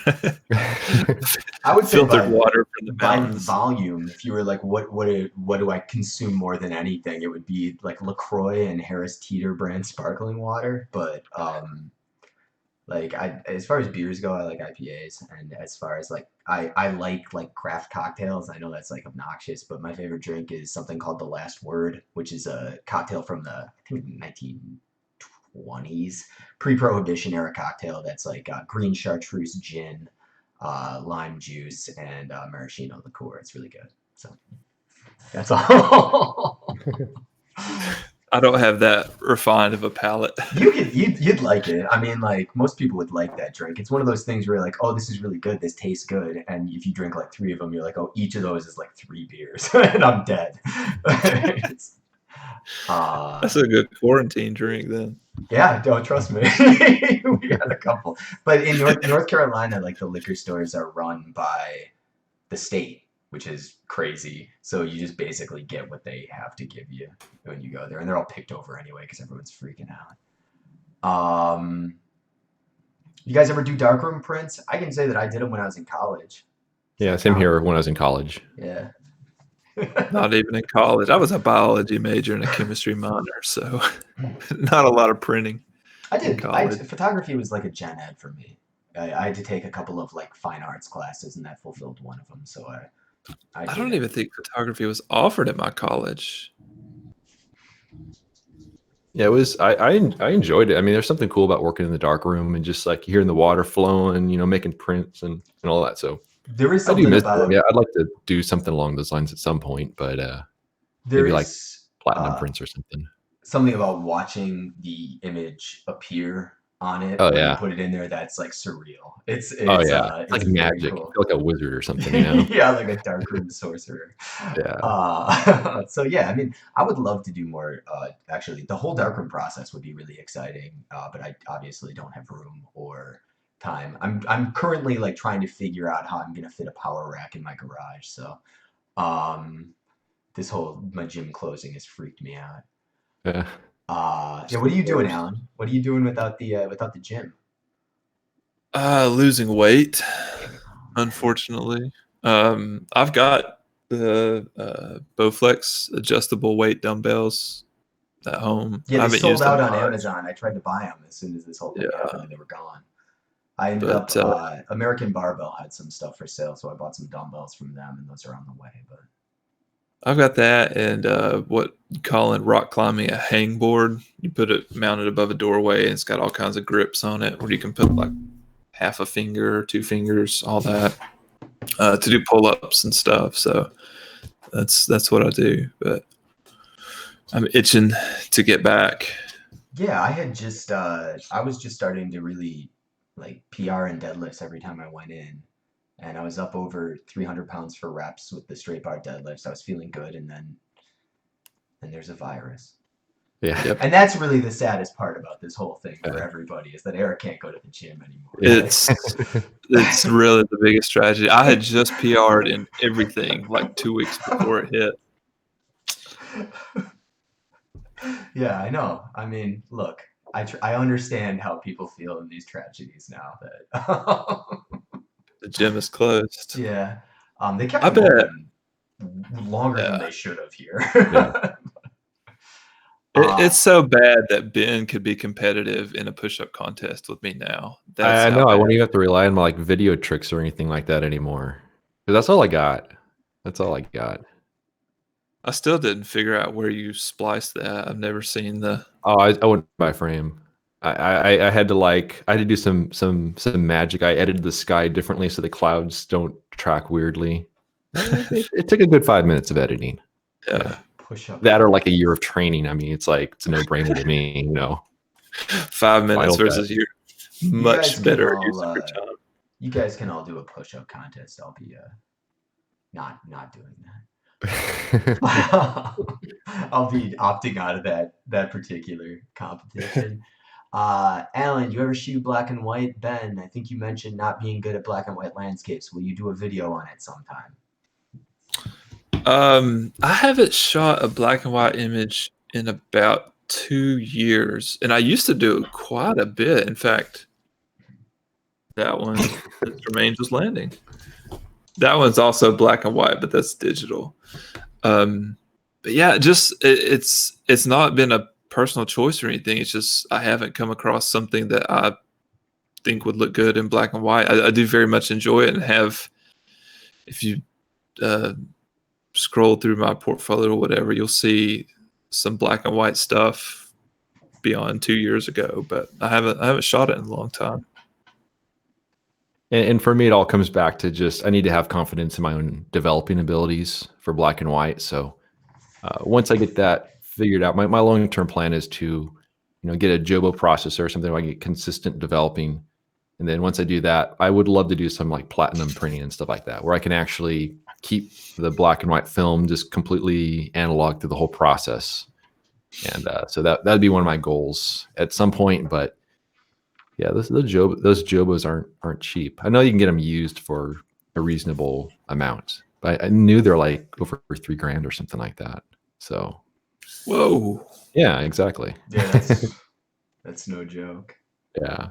I would say filtered water from the by mountains. volume, if you were like, what do I consume more than anything? It would be like LaCroix and Harris Teeter brand sparkling water. But as far as beers go, I like IPAs, and as far as I like craft cocktails. I know that's like obnoxious, but my favorite drink is something called The Last Word, which is a cocktail from the, I think, 1920s, pre-prohibition era cocktail that's like green chartreuse gin, lime juice, and maraschino liqueur. It's really good. So that's all. I don't have that refined of a palate. You'd like it. I mean, like most people would like that drink. It's one of those things where you're like, oh, this is really good. This tastes good. And if you drink like 3 of them, you're like, oh, each of those is like 3 beers, and I'm dead. That's a good quarantine drink then. Yeah, don't trust me. We got a couple. But in North Carolina, like the liquor stores are run by the state, which is crazy. So you just basically get what they have to give you when you go there, and they're all picked over anyway because everyone's freaking out. You guys ever do darkroom prints? I can say that I did them when I was in college. Yeah, same here when I was in college. Yeah. Not even in college. I was a biology major and a chemistry minor, so not a lot of printing. I did. Photography was like a gen ed for me. I had to take a couple of like fine arts classes, and that fulfilled one of them. So I don't even think photography was offered at my college. Yeah, it was. I enjoyed it. I mean, there's something cool about working in the dark room and just like hearing the water flowing, making prints and all that. So there is something about it. Yeah, I'd like to do something along those lines at some point, but maybe like platinum prints or something. Something about watching the image appear on it when you put it in there, that's like surreal. It's like magic. Cool. Like a wizard or something, Yeah, like a darkroom sorcerer. Yeah. So yeah, I mean, I would love to do more. Actually, the whole darkroom process would be really exciting, but I obviously don't have room or time. I'm currently like trying to figure out how I'm gonna fit a power rack in my garage. So my gym closing has freaked me out. Yeah. What are you doing, Alan? What are you doing without the gym? Losing weight, unfortunately. I've got the Bowflex adjustable weight dumbbells at home. Yeah, they sold out on Amazon. I tried to buy them as soon as this whole thing happened, and they were gone. I ended up American Barbell had some stuff for sale, so I bought some dumbbells from them, and those are on the way. But I've got that and what you call in rock climbing a hangboard. You put it mounted above a doorway, and it's got all kinds of grips on it where you can put like half a finger, 2 fingers, all that to do pull-ups and stuff. So that's what I do. But I'm itching to get back. Yeah, I was just starting to really like PR and deadlifts every time I went in. And I was up over 300 pounds for reps with the straight bar deadlifts. I was feeling good, and then and there's a virus. Yeah. Yep. And that's really the saddest part about this whole thing for Yeah. everybody is that Eric can't go to the gym anymore. It's really the biggest tragedy. I had just PR'd in everything like 2 weeks before it hit. Yeah, I know. I mean, look, I understand how people feel in these tragedies now. That The gym is closed. yeah, they kept I them bet. open longer than Yeah. they should have here. It's so bad that Ben could be competitive in a push-up contest with me now. I how know. I bad- won't even have to rely on my like video tricks or anything like that anymore. 'Cause that's all I got. That's all I got. I still didn't figure out where you spliced that. I've never seen the. Oh, I went by frame. I had to like I had to do some magic. I edited the sky differently so the clouds don't track weirdly. It took a good 5 minutes of editing. Yeah. Push up. That or like a year of training. I mean, it's like it's a no-brainer to me, you know. 5 minutes Final versus cut. your guys much can better all, use of your time. You guys can all do a push-up contest. I'll be not doing that. I'll be opting out of that particular competition. Alan, do you ever shoot black and white? Ben, I think you mentioned not being good at black and white landscapes. Will you do a video on it sometime? I haven't shot a black and white image in about 2 years, and I used to do it quite a bit. In fact, that one, Mr. Angel's Landing. That one's also black and white, but that's digital. But yeah, just it's not been a personal choice or anything. It's just I haven't come across something that I think would look good in black and white. I do very much enjoy it and have. If you scroll through my portfolio or whatever, you'll see some black and white stuff beyond 2 years ago. But I haven't shot it in a long time. And for me, it all comes back to just I need to have confidence in my own developing abilities for black and white. So once I get that figured out, my long-term plan is to, get a Jobo processor or something where I can get consistent developing. And then once I do that, I would love to do some like platinum printing and stuff like that, where I can actually keep the black and white film just completely analog through the whole process. And so that'd be one of my goals at some point. But yeah, those Jobos aren't cheap. I know you can get them used for a reasonable amount, but I knew they're like over $3,000 or something like that. So, Whoa. yeah, exactly. Yeah, that's no joke. Yeah.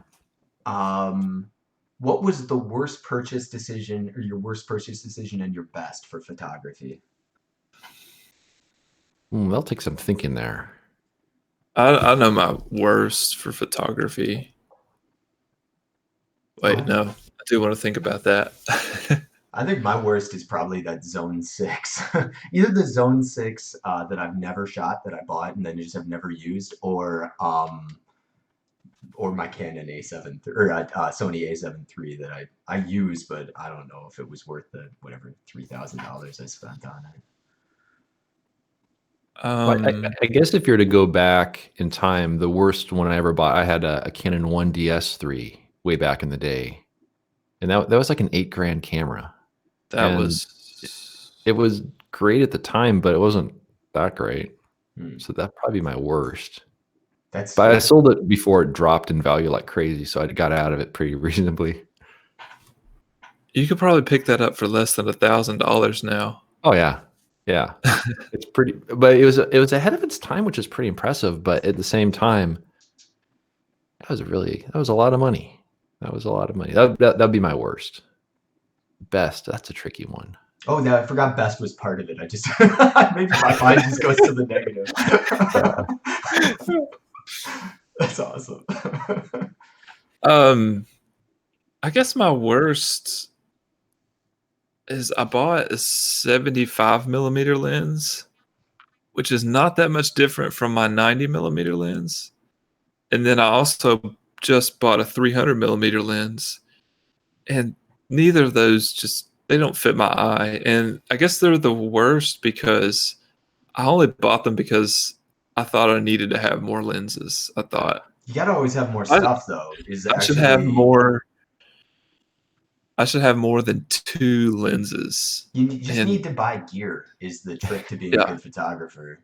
What was the worst purchase decision or your worst purchase decision and your best for photography? That'll take some thinking there. I know my worst for photography. Wait, no, I do want to think about that. I think my worst is probably that Zone 6. Either the Zone 6 that I've never shot that I bought and then just have never used, or my Canon A7 or Sony A7 III that I use, but I don't know if it was worth the whatever $3,000 I spent on it. I guess if you're to go back in time, the worst one I ever bought, I had a Canon 1DS III way back in the day, and that was like an $8,000 camera. It was great at the time, but it wasn't that great. So that'd probably be my worst. But I sold it before it dropped in value like crazy, so I got out of it pretty reasonably. You could probably pick that up for less than $1,000 now. Oh yeah. It's pretty, but it was ahead of its time, which is pretty impressive. But at the same time, that was a lot of money. That'd be my worst. Best, that's a tricky one. Oh, yeah, I forgot best was part of it. I just maybe my mind just goes to the negative. That's awesome. I guess my worst is I bought a 75mm lens, which is not that much different from my 90mm lens. And then I also just bought a 300mm lens, and neither of those they don't fit my eye. And I guess they're the worst because I only bought them because I thought I needed to have more lenses. I thought you gotta always have more stuff, though. I should have more. I should have more than 2 lenses. You just need to buy gear is the trick to being a good photographer.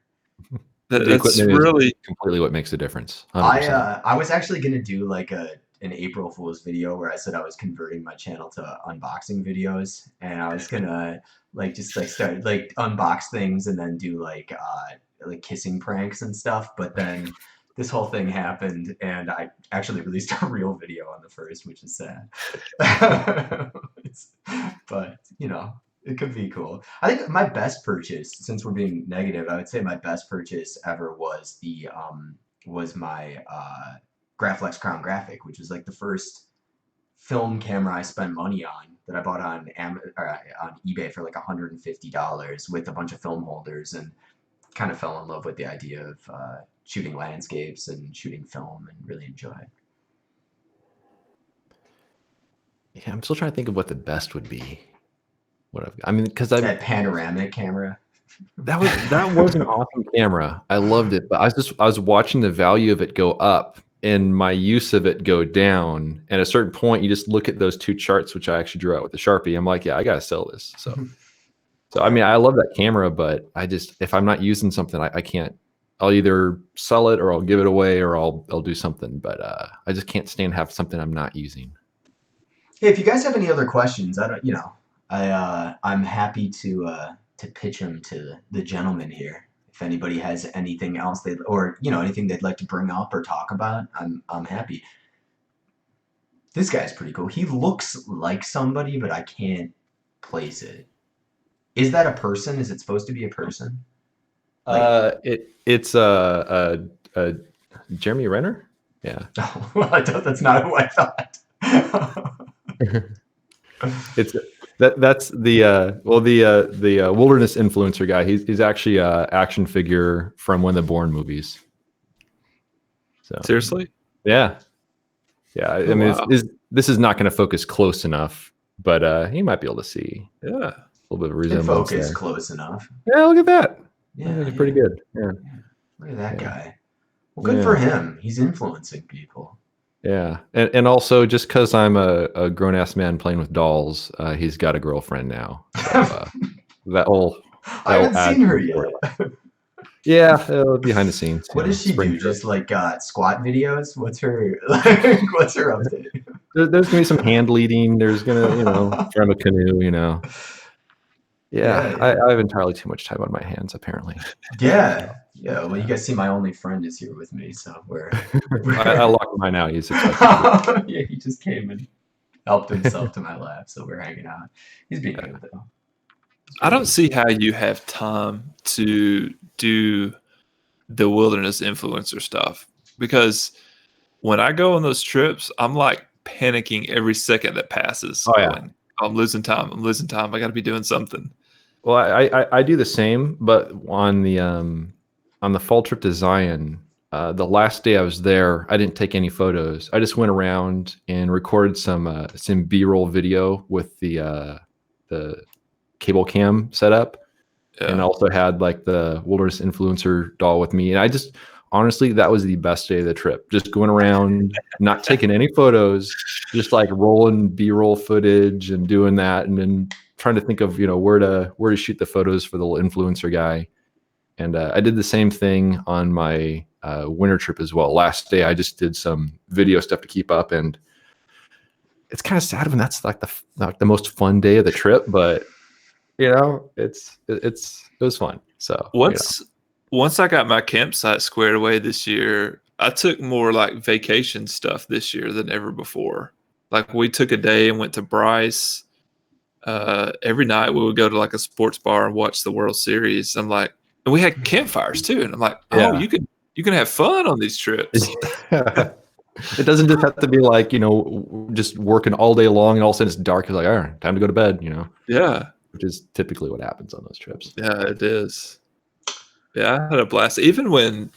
The That's equipment really is completely what makes the difference. 100%. I was actually gonna do like an April Fool's video where I said I was converting my channel to unboxing videos, and I was gonna like just like start like unbox things and then do like kissing pranks and stuff. But then this whole thing happened, and I actually released a real video on the first, which is sad. But you know, it could be cool. I think my best purchase, since we're being negative, I would say my best purchase ever was my Graflex Crown Graphic, which was like the first film camera I spent money on that I bought on on eBay for like $150 with a bunch of film holders, and kind of fell in love with the idea of shooting landscapes and shooting film and really enjoy it. Yeah, I'm still trying to think of what the best would be. I mean, because that panoramic camera. That was an awesome camera. I loved it, but I was watching the value of it go up and my use of it go down. And at a certain point, you just look at those two charts, which I actually drew out with the Sharpie. I'm like, yeah, I gotta sell this. So I mean, I love that camera, but if I'm not using something, I can't. I'll either sell it or I'll give it away or I'll do something. But I just can't stand have something I'm not using. Hey, if you guys have any other questions, I'm happy to pitch them to the gentleman here. If anybody has anything else anything they'd like to bring up or talk about, I'm happy. This guy's pretty cool. He looks like somebody, but I can't place it. Is that a person? Is it supposed to be a person? It's Jeremy Renner. Yeah. Oh, well, that's not who I thought. That's the wilderness influencer guy. He's actually a action figure from one of the Bourne movies. So seriously, yeah. I mean, wow. this is not going to focus close enough, but he might be able to see. Yeah, a little bit of resemblance. Focus there. close enough. Yeah, look at that. Yeah, pretty good. Yeah. Look at that guy. Well, good for him. He's influencing people. Yeah, and also just because I'm a grown ass man playing with dolls, he's got a girlfriend now. So, I haven't seen her yet. Yeah, behind the scenes. What does she do? Just like squat videos? What's her update? There's gonna be some hand leading. There's gonna from a canoe. Yeah. I have entirely too much time on my hands apparently. Yeah. Well, you guys see my only friend is here with me, so we're I locked mine out. He's yeah, he just came and helped himself to my lap, so we're hanging out. He's being good though. I don't see how you have time to do the wilderness influencer stuff, because when I go on those trips, I'm like panicking every second that passes. Oh yeah, I'm losing time. I got to be doing something. Well, I do the same, but on the fall trip to Zion, the last day I was there, I didn't take any photos. I just went around and recorded some B-roll video with the cable cam setup, and also had like the wilderness influencer doll with me. And I just honestly, that was the best day of the trip. Just going around, not taking any photos, just like rolling B-roll footage and doing that, and then trying to think of where to shoot the photos for the little influencer guy. And I did the same thing on my winter trip as well. Last day, I just did some video stuff to keep up, and it's kind of sad when that's like the most fun day of the trip. But it was fun. So once I got my campsite squared away this year, I took more like vacation stuff this year than ever before. Like we took a day and went to Bryce. Every night we would go to like a sports bar and watch the World Series. I'm like, and we had campfires too. And I'm like, you can have fun on these trips. It doesn't just have to be like, just working all day long and all of a sudden it's dark. It's like, all right, time to go to bed, Yeah. Which is typically what happens on those trips. Yeah, it is. Yeah, I had a blast. Even when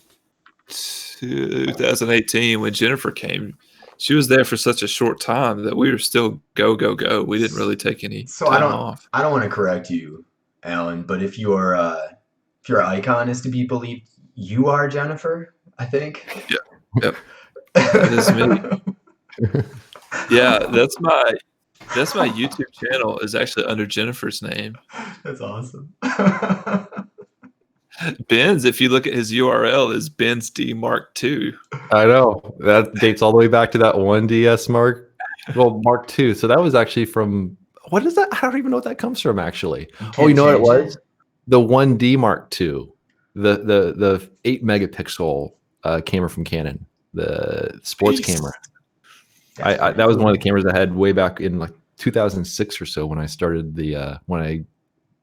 2018, when Jennifer came, she was there for such a short time that we were still go. We didn't really take any time off. I don't want to correct you, Alan, but if your icon is to be believed, you are Jennifer, I think. Yep. That is me. Yeah, that's my YouTube channel is actually under Jennifer's name. That's awesome. Ben's, if you look at his URL, is Ben's D Mark II. I know that dates all the way back to that one DS Mark II. So that was actually from, what is that? I don't even know what that comes from actually. Oh, you know what it was? The 1D Mark II, the 8 megapixel camera from Canon, the sports camera. That was one of the cameras I had way back in like 2006 or so when I started the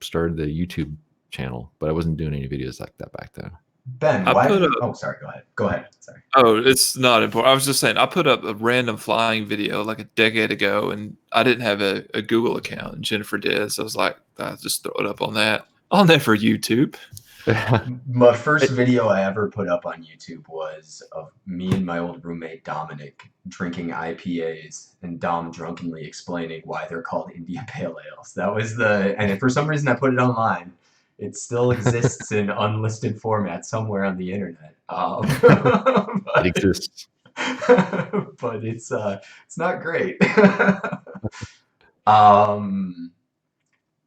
YouTube channel, but I wasn't doing any videos like that back then. Ben, oh, sorry, go ahead. Sorry. Oh, it's not important. I was just saying, I put up a random flying video like a decade ago, and I didn't have a Google account, and Jennifer did, so I was like, I'll just throw it up on that. I'll never YouTube. My first video I ever put up on YouTube was of me and my old roommate Dominic drinking IPAs and Dom drunkenly explaining why they're called India Pale Ales. That was and for some reason I put it online. It still exists in unlisted format somewhere on the internet. It exists. But it's not great.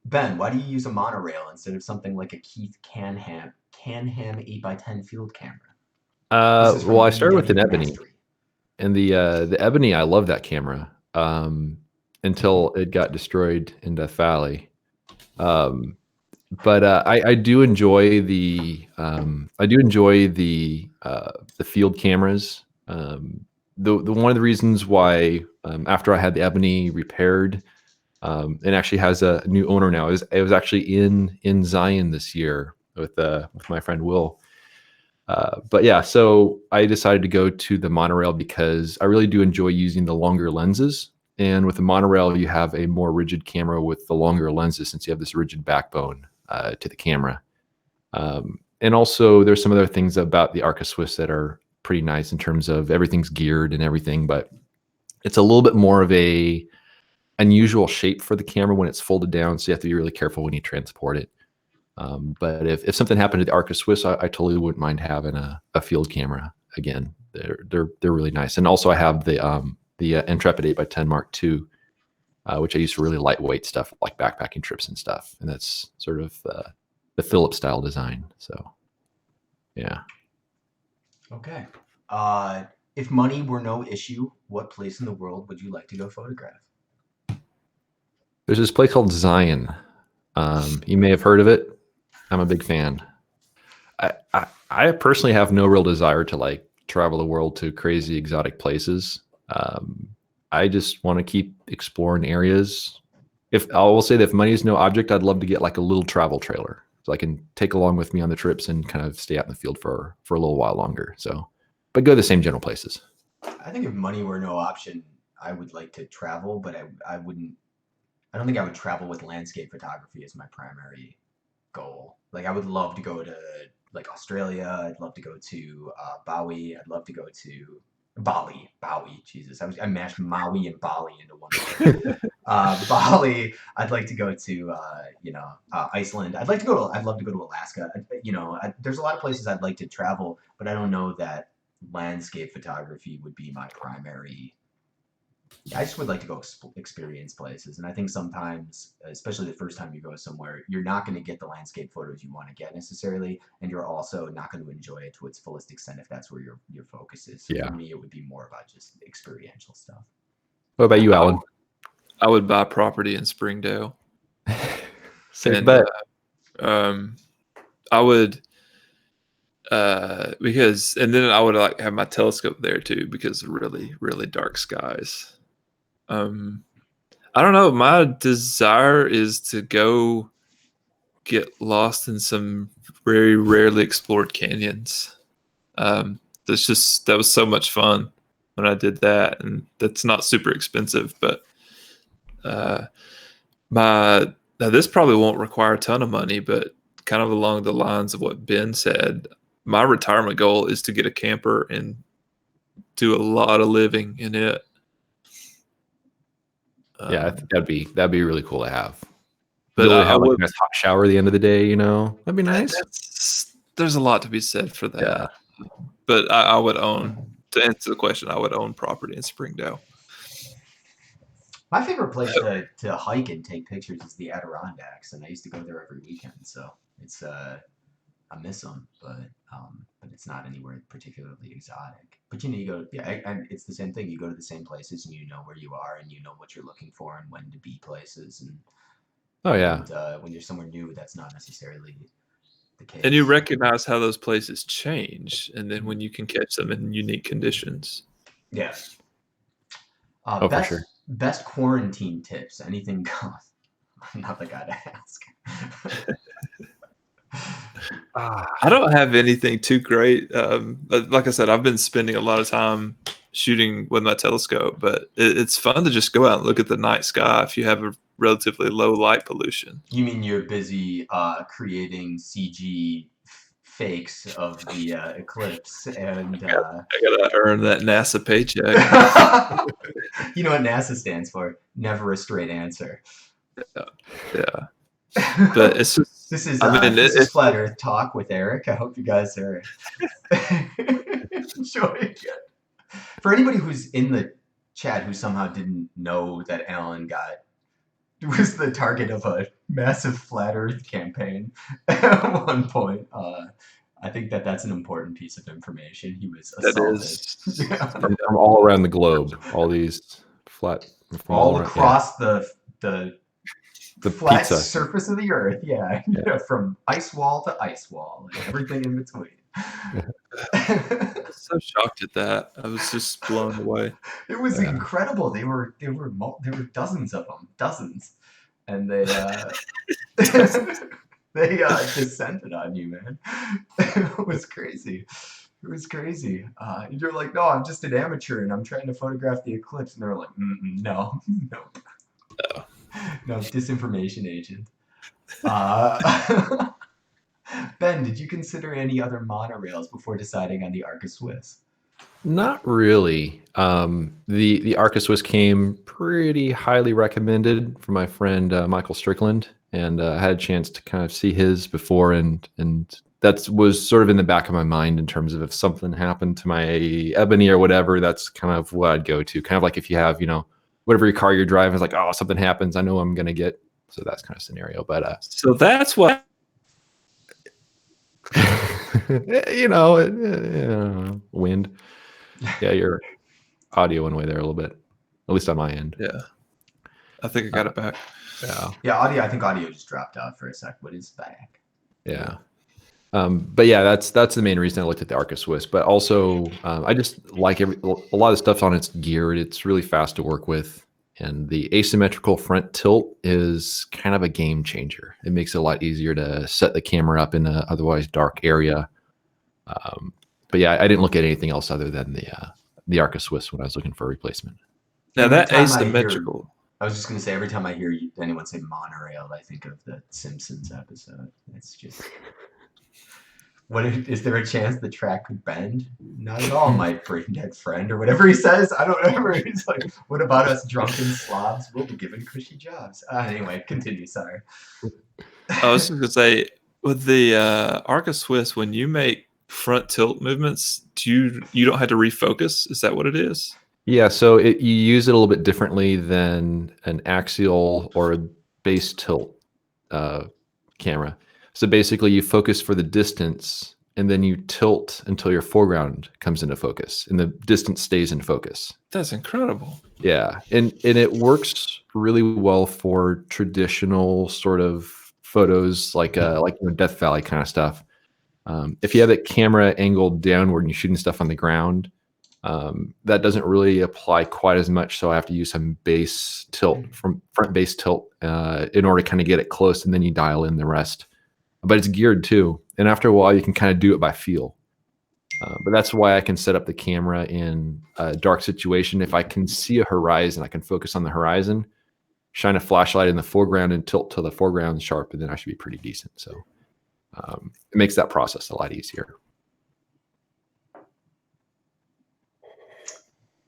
Ben, why do you use a monorail instead of something like a Keith Canham 8x10 field camera? Well, I started with an Ebony, and the Ebony, I love that camera until it got destroyed in Death Valley. But I do enjoy the field cameras. The one of the reasons why after I had the Ebony repaired, and actually has a new owner now. It was actually in Zion this year with my friend Will. But yeah, so I decided to go to the monorail because I really do enjoy using the longer lenses. And with the monorail, you have a more rigid camera with the longer lenses since you have this rigid backbone to the camera. And also, there's some other things about the Arca Swiss that are pretty nice in terms of everything's geared and everything, but it's a little bit more of a unusual shape for the camera when it's folded down, so you have to be really careful when you transport it. But if something happened to the Arca Swiss, I totally wouldn't mind having a field camera again. They're really nice. And also I have the Intrepid 8x10 Mark II, which I use for really lightweight stuff like backpacking trips and stuff. And that's sort of the Philips style design. So yeah. Okay. If money were no issue, what place in the world would you like to go photograph? There's this place called Zion. You may have heard of it. I'm a big fan. I personally have no real desire to like travel the world to crazy exotic places. I just want to keep exploring areas. I will say that if money is no object, I'd love to get like a little travel trailer so I can take along with me on the trips and kind of stay out in the field for a little while longer. So, but go to the same general places. I think if money were no option, I would like to travel, but I don't think I would travel with landscape photography as my primary goal. Like I would love to go to like Australia. I'd love to go to Bowie. I'd love to go to Bali. Jesus, I mashed Maui and Bali into one word. Bali. I'd like to go to Iceland. I'd love to go to Alaska. There's a lot of places I'd like to travel, but I don't know that landscape photography would be my primary. I just would like to go experience places, and I think sometimes, especially the first time you go somewhere, you're not going to get the landscape photos you want to get necessarily, and you're also not going to enjoy it to its fullest extent if that's where your focus is. So for me, it would be more about just experiential stuff. What about you, Alan? I would buy property in Springdale. Safe bet. I would, and then I would like have my telescope there too because of really, really dark skies. I don't know. My desire is to go get lost in some very rarely explored canyons. That was so much fun when I did that, and that's not super expensive. But now this probably won't require a ton of money, but kind of along the lines of what Ben said, my retirement goal is to get a camper and do a lot of living in it. Yeah, I think that'd be really cool to have. But really have like a nice hot shower at the end of the day, that'd be nice. There's a lot to be said for that. Yeah. But I would own, to answer the question, I would own property in Springdale. My favorite place to hike and take pictures is the Adirondacks, and I used to go there every weekend. So it's miss them, but it's not anywhere particularly exotic. But you go, and it's the same thing. You go to the same places, and you know where you are, and you know what you're looking for, and when to be places, and Oh yeah. when you're somewhere new, that's not necessarily the case. And you recognize how those places change, and then when you can catch them in unique conditions. Yeah. For sure. Best quarantine tips. Anything goes. I'm not the guy to ask. I don't have anything too great. But like I said, I've been spending a lot of time shooting with my telescope, but it's fun to just go out and look at the night sky if you have a relatively low light pollution. You mean you're busy creating CG fakes of the eclipse, and I gotta earn that NASA paycheck. You know what NASA stands for? Never a straight answer. Yeah. But it's just, this is Flat Earth Talk with Eric. I hope you guys are enjoying it. For anybody who's in the chat who somehow didn't know that Alan was the target of a massive Flat Earth campaign at one point, I think that's an important piece of information. He was assaulted from all around the globe. All these flat, all across the flat pizza surface of the Earth. Yeah, from ice wall to ice wall and everything in between. I was so shocked at that. I was just blown away. It was incredible. There were dozens of them, and they they descended on you, man. It was crazy. It was crazy. You're like, no, I'm just an amateur and I'm trying to photograph the eclipse, and they're like, no, nope. No, disinformation agent. Ben, did you consider any other monorails before deciding on the Arca Swiss? Not really. The Arca Swiss came pretty highly recommended from my friend Michael Strickland, and I had a chance to kind of see his before, and that was sort of in the back of my mind in terms of if something happened to my Ebony or whatever, that's kind of what I'd go to. Kind of like if you have, whatever your car you're driving is like, oh, something happens, I know I'm gonna get. So that's kind of scenario. But so that's what wind. Yeah, your audio went away there a little bit, at least on my end. Yeah, I think I got it back. Yeah, audio. I think audio just dropped out for a sec, but it's back. Yeah. But yeah, that's the main reason I looked at the Arca Swiss. But also, I just like a lot of stuff on its geared. It's really fast to work with, and the asymmetrical front tilt is kind of a game changer. It makes it a lot easier to set the camera up in an otherwise dark area. But yeah, I didn't look at anything else other than the Arca Swiss when I was looking for a replacement. Now that asymmetrical. I was just going to say, every time I hear anyone say monorail, I think of the Simpsons episode. It's just, is there a chance the track could bend? Not at all, my brain-dead friend, or whatever he says. I don't remember. He's like, what about us drunken slobs? We'll be given cushy jobs. Anyway, continue, sorry. I was just going to say, with the Arca Swiss, when you make front tilt movements, you don't have to refocus? Is that what it is? Yeah, so you use it a little bit differently than an axial or a base tilt camera. So basically you focus for the distance and then you tilt until your foreground comes into focus and the distance stays in focus. That's incredible. Yeah, and it works really well for traditional sort of photos like Death Valley kind of stuff. If you have that camera angled downward and you're shooting stuff on the ground, that doesn't really apply quite as much. So I have to use some base tilt, from front base tilt, in order to kind of get it close, and then you dial in the rest. But it's geared too, and after a while you can kind of do it by feel. But that's why I can set up the camera in a dark situation. If I can see a horizon, I can focus on the horizon, shine a flashlight in the foreground and tilt till the foreground's sharp, and then I should be pretty decent. So it makes that process a lot easier.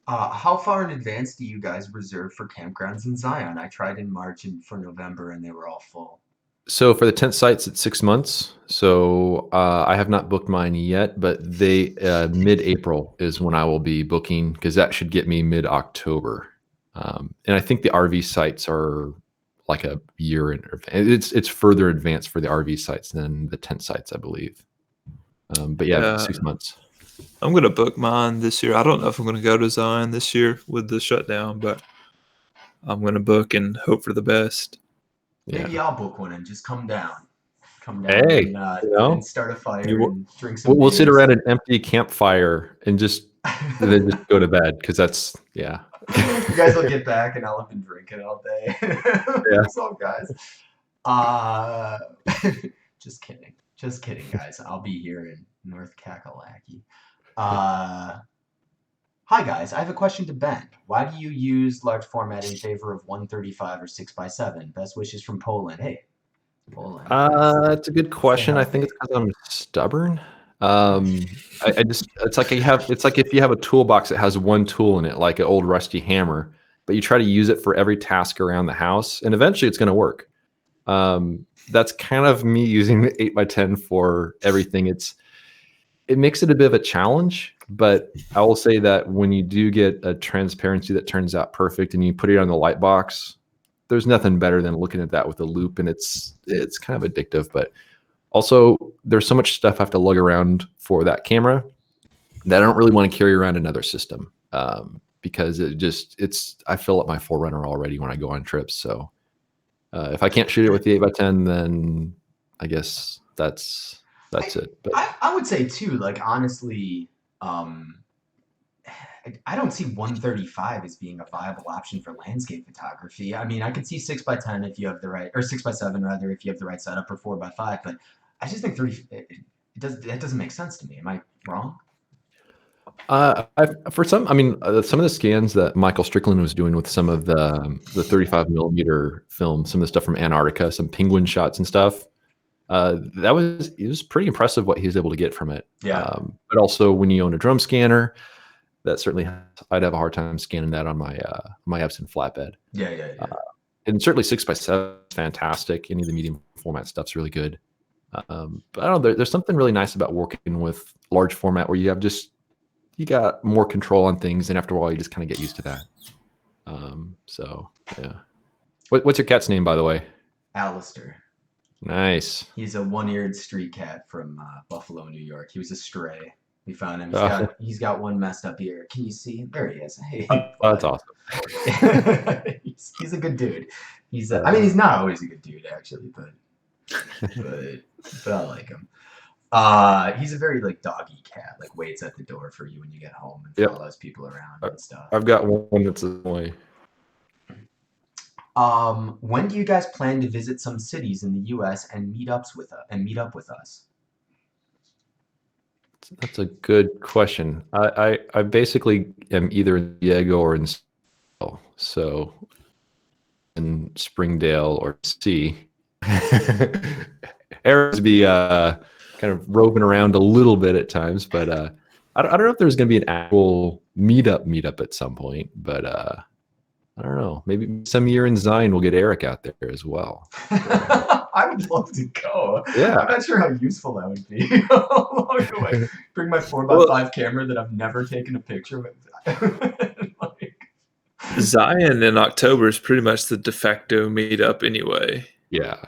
How far in advance do you guys reserve for campgrounds in Zion? I tried in March and for November, and they were all full. So for the tent sites, it's 6 months. So I have not booked mine yet, but mid-April is when I will be booking, because that should get me mid-October. And I think the RV sites are like a year in advance. It's further advanced for the RV sites than the tent sites, I believe. But yeah, 6 months. I'm going to book mine this year. I don't know if I'm going to go to Zion this year with the shutdown, but I'm going to book and hope for the best. Maybe I'll book one and just come down. Hey, and start a fire and drink some we'll sit beers. around an empty campfire and then just go to bed, because that's You guys will get back and I'll have been drinking all day. What's up, guys? Just kidding, guys. I'll be here in North Kakalaki. Hi guys, I have a question to Ben. Why do you use large format in favor of 135 or 6x7? Best wishes from Poland. Hey, Poland. That's a good question. I think it's because I'm stubborn. It's like if you have a toolbox that has one tool in it, like an old rusty hammer, but you try to use it for every task around the house, and eventually it's going to work. That's kind of me using the 8x10 for everything. It makes it a bit of a challenge, but I will say that when you do get a transparency that turns out perfect and you put it on the light box, there's nothing better than looking at that with a loop, and it's kind of addictive. But also, there's so much stuff I have to lug around for that camera that I don't really want to carry around another system, because I fill up my 4Runner already when I go on trips. So if I can't shoot it with the 8x10, then I guess that's it. But I would say too, like honestly, I don't see 135 as being a viable option for landscape photography. I mean, I could see 6x10 if you have the right, or 6x7 rather, if you have the right setup, or 4x5. But I just think that doesn't make sense to me. Am I wrong? Some of the scans that Michael Strickland was doing with some of the 35 millimeter film, some of the stuff from Antarctica, some penguin shots and stuff. It was pretty impressive what he was able to get from it. Yeah. But also when you own a drum scanner, that certainly I'd have a hard time scanning that on my Epson flatbed. Yeah. And certainly 6x7 is fantastic. Any of the medium format stuff's really good. But I don't know. There's something really nice about working with large format where you got more control on things, and after a while you just kind of get used to that. So yeah. What's your cat's name, by the way? Alistair. Nice. He's a one-eared street cat from Buffalo, New York. He was a stray. We found him. He's got one messed up ear. Can you see? There he is. Hey, that's awesome. he's a good dude. He's not always a good dude actually, but I like him. He's a very like doggy cat. Like waits at the door for you when you get home and follows people around and stuff. I've got one that's the way. When do you guys plan to visit some cities in the U.S. and meet up with us? That's a good question. I basically am either in Diego or in Springdale or C. Eric's be kind of roving around a little bit at times, but I don't know if there's going to be an actual meetup at some point, but I don't know. Maybe some year in Zion we'll get Eric out there as well. I would love to go. Yeah. I'm not sure how useful that would be. Along the way, bring my 4x5 camera that I've never taken a picture with. Zion in October is pretty much the de facto meetup anyway. Yeah.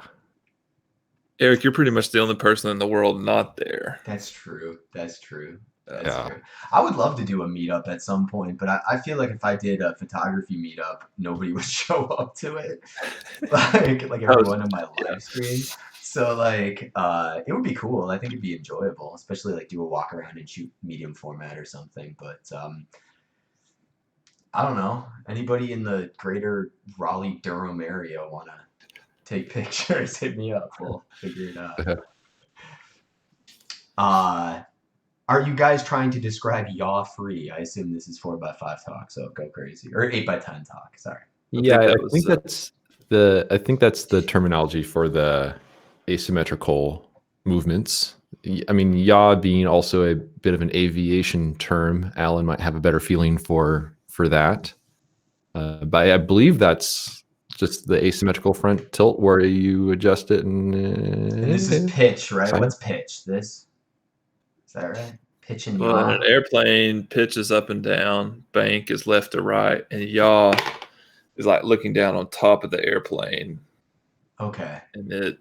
Eric, you're pretty much the only person in the world not there. That's true. True. I would love to do a meetup at some point, but I feel like if I did a photography meetup, nobody would show up to it. like everyone in my live stream. So like it would be cool. I think it'd be enjoyable, especially like do a walk around and shoot medium format or something. But I don't know. Anybody in the greater Raleigh Durham area wanna take pictures, hit me up. We'll figure it out. Are you guys trying to describe yaw free? I assume this is 4x5 talk, so go crazy. Or 8x10 talk, sorry. I think that's the terminology for the asymmetrical movements. I mean, yaw being also a bit of an aviation term. Alan might have a better feeling for that. But I believe that's just the asymmetrical front tilt where you adjust it. And this is pitch, right? What's pitch? This? Is that right? Pitch and yaw. Well, an airplane pitches up and down, bank is left to right, and yaw is like looking down on top of the airplane. Okay. And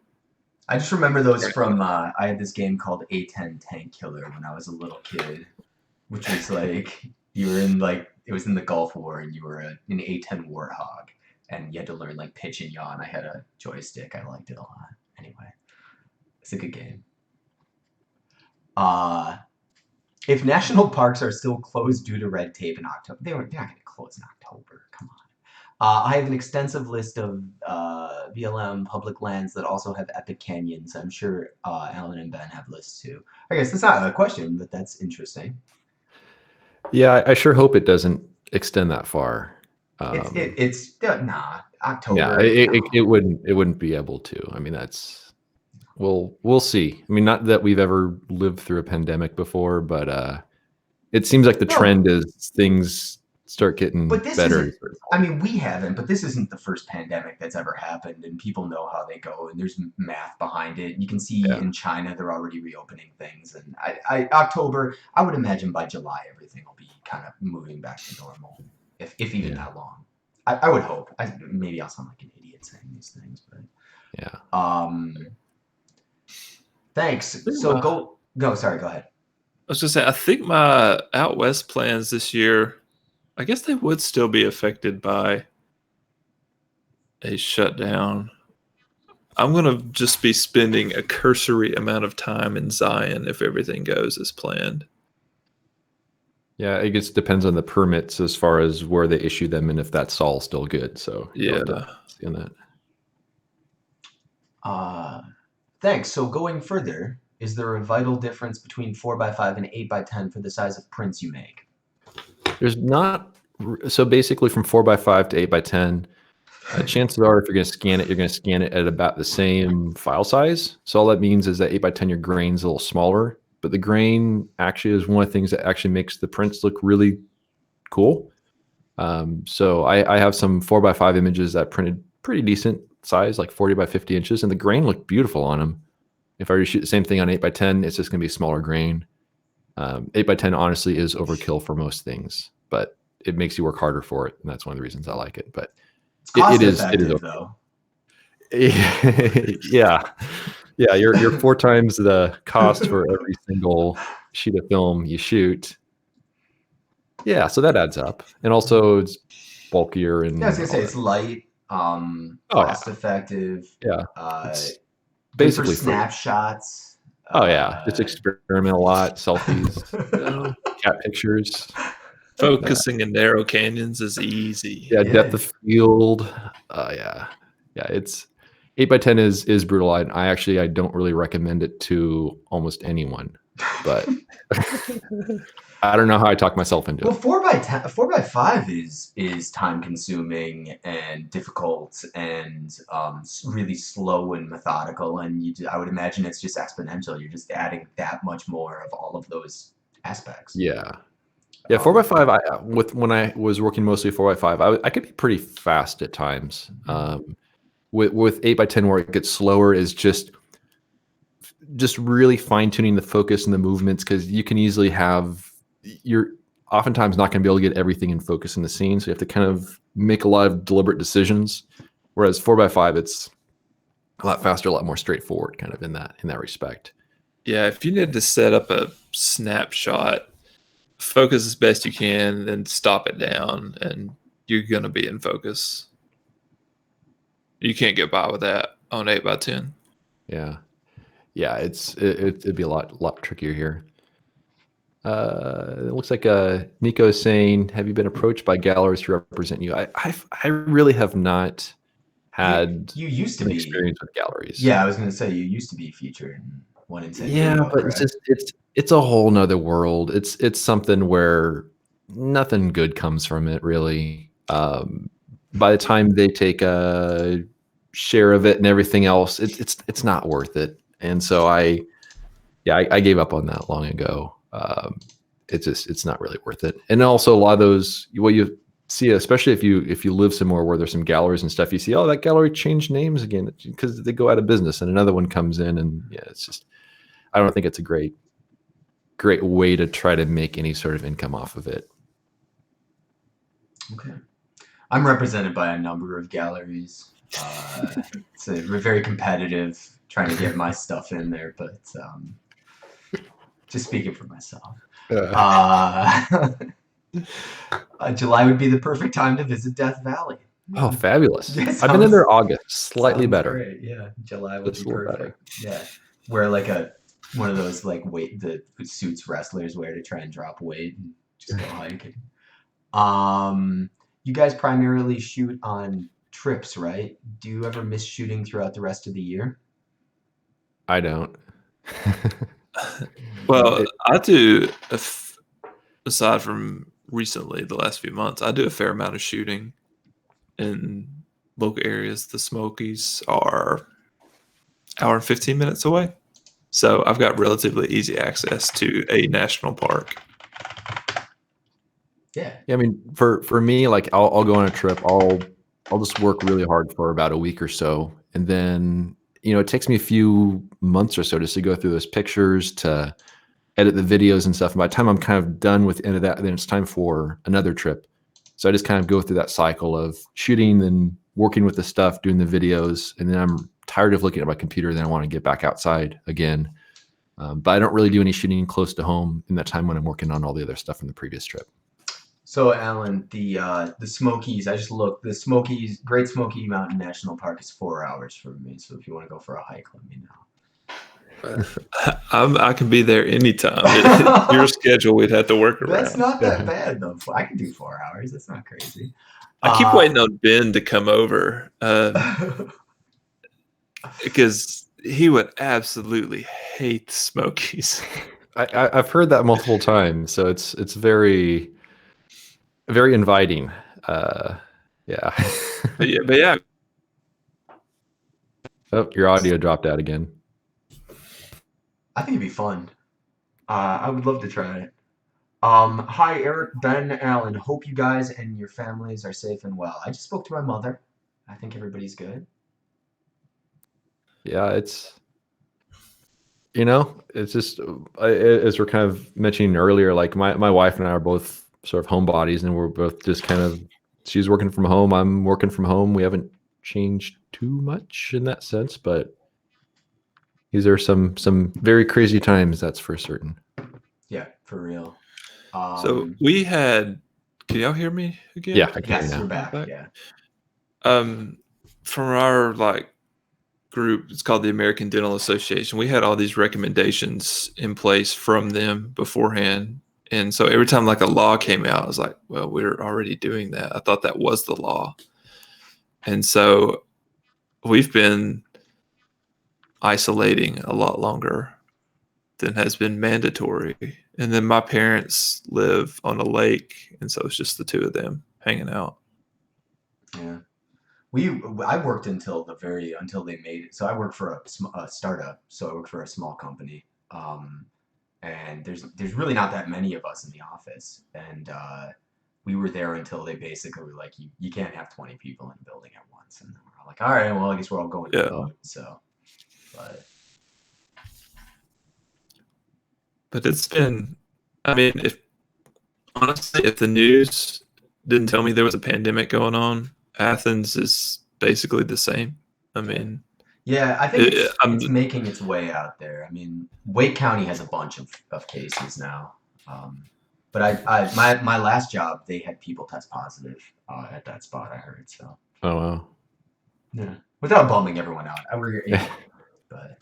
I just remember those from I had this game called A10 Tank Killer when I was a little kid, which was like you were in like it was in the Gulf War and you were an A10 Warthog and you had to learn like pitch and yaw. And I had a joystick. I liked it a lot. Anyway, it's a good game. If national parks are still closed due to red tape in October, they're not going to close in October. Come on. I have an extensive list of BLM public lands that also have epic canyons. I'm sure Alan and Ben have lists too. I guess that's not a question, but that's interesting. Yeah, I sure hope it doesn't extend that far. It's nah, October. Yeah, it wouldn't be able to. I mean, that's we'll see. I mean, not that we've ever lived through a pandemic before, but it seems like the trend is things start getting better. I mean, we haven't, but this isn't the first pandemic that's ever happened, and people know how they go, and there's math behind it. You can see in China they're already reopening things, and October, I would imagine by July everything will be kind of moving back to normal, if even that long. I would hope. Maybe I'll sound like an idiot saying these things, but yeah. Thanks. So go. Sorry, go ahead. I was just saying, I think my out west plans this year, I guess they would still be affected by a shutdown. I'm going to just be spending a cursory amount of time in Zion if everything goes as planned. Yeah, it just depends on the permits as far as where they issue them and if that's all still good. So yeah, see on that. Thanks. So going further, is there a vital difference between 4x5 and 8x10 for the size of prints you make? There's not. So basically from 4x5 to 8x10, chances are if you're going to scan it, you're going to scan it at about the same file size. So all that means is that 8x10, your grain's a little smaller, but the grain actually is one of the things that actually makes the prints look really cool. So I have some 4x5 images that printed pretty decent size, like 40 by 50 inches, and the grain looked beautiful on them. If I reshoot the same thing on 8x10, it's just going to be smaller grain. 8x10 honestly is overkill for most things, but it makes you work harder for it, and that's one of the reasons I like it. But it is though. Yeah. You're 4 times the cost for every single sheet of film you shoot. Yeah, so that adds up, and also it's bulkier and. Yeah, I was gonna say it's light, cost effective. Yeah, it's basically for snapshots. Just experiment a lot, selfies, cat pictures. Focusing in narrow canyons is easy. Yeah, depth of field. It's 8x10 is brutal. I don't really recommend it to almost anyone, but I don't know how I talk myself into it. Well, 4x5 is time consuming and difficult and really slow and methodical, and I would imagine it's just exponential. You're just adding that much more of all of those aspects. Yeah. 4x5. When I was working mostly 4x5, I could be pretty fast at times. With 8x10, where it gets slower, is just really fine tuning the focus and the movements, because you can easily you're oftentimes not going to be able to get everything in focus in the scene, so you have to kind of make a lot of deliberate decisions. Whereas 4x5, it's a lot faster, a lot more straightforward, kind of in that respect. Yeah, if you need to set up a snapshot, focus as best you can, then stop it down, and you're going to be in focus. You can't get by with that on 8x10. Yeah, it'd be a lot trickier here. It looks like Nico is saying, "Have you been approached by galleries to represent you?" I really have not had. You used to be experience with galleries. Yeah, I was going to say you used to be featured in one in San Diego. Yeah, but it's a whole nother world. It's something where nothing good comes from it, really. By the time they take a share of it and everything else, it's not worth it. And so I gave up on that long ago. It's not really worth it. And also a lot of those, what you see, especially if you live somewhere where there's some galleries and stuff, you see, oh, that gallery changed names again because they go out of business, and another one comes in, and it's just, I don't think it's a great way to try to make any sort of income off of it. Okay. I'm represented by a number of galleries. It's very competitive, trying to get my stuff in there, but just speaking for myself. July would be the perfect time to visit Death Valley. Oh, fabulous. Yeah, I've been in sounds- there August, slightly Sounds better. Great. Yeah, July would Just be a little perfect. Yeah, wear like one of those like the suits wrestlers wear to try and drop weight and just go hiking. You guys primarily shoot on trips, right? Do you ever miss shooting throughout the rest of the year? I don't. Well, I do. Aside from recently, the last few months, I do a fair amount of shooting in local areas. The Smokies are hour and 15 minutes away, so I've got relatively easy access to a national park. Yeah. Yeah, I mean, for me, like I'll go on a trip. I'll just work really hard for about a week or so, and then it takes me a few months or so just to go through those pictures, to edit the videos and stuff. And by the time I'm kind of done with the end of that, then it's time for another trip. So I just kind of go through that cycle of shooting, then working with the stuff, doing the videos, and then I'm tired of looking at my computer. Then I want to get back outside again. But I don't really do any shooting close to home in that time when I'm working on all the other stuff from the previous trip. So, Alan, the Smokies, I just looked. The Smokies, Great Smoky Mountain National Park is 4 hours from me. So if you want to go for a hike, let me know. I can be there anytime. Your schedule, we'd have to work around. That's not that bad, though. I can do 4 hours. That's not crazy. I keep waiting on Ben to come over because he would absolutely hate the Smokies. I've heard that multiple times, so it's very, very inviting. Yeah. But yeah. Oh, your audio dropped out again. I think it'd be fun. I would love to try it. Hi, Eric, Ben, Alan. Hope you guys and your families are safe and well. I just spoke to my mother. I think everybody's good. Yeah, it's just as we're kind of mentioning earlier, like my wife and I are both sort of homebodies, and we're both just kind of, she's working from home, I'm working from home. We haven't changed too much in that sense, but these are some very crazy times, that's for certain. Yeah, for real. So we had, can y'all hear me again? Yeah, I can. Yes, you're back. Yeah. From our group, it's called the American Dental Association. We had all these recommendations in place from them beforehand, and so every time a law came out, I was like, well, we're already doing that. I thought that was the law. And so we've been isolating a lot longer than has been mandatory. And then my parents live on a lake, and so it's just the two of them hanging out. Yeah. I worked until they made it. So I worked for a startup. So I worked for a small company. And there's really not that many of us in the office. And we were there until they basically were like, you can't have 20 people in a building at once. And we're all like, all right, well, I guess we're all going to vote. So, but it's been, I mean, if the news didn't tell me there was a pandemic going on, Athens is basically the same. I mean, yeah, I think it's making its way out there. I mean, Wake County has a bunch of cases now. But my last job, they had people test positive at that spot, I heard. So. Oh, wow. Yeah. Without bumming everyone out. But.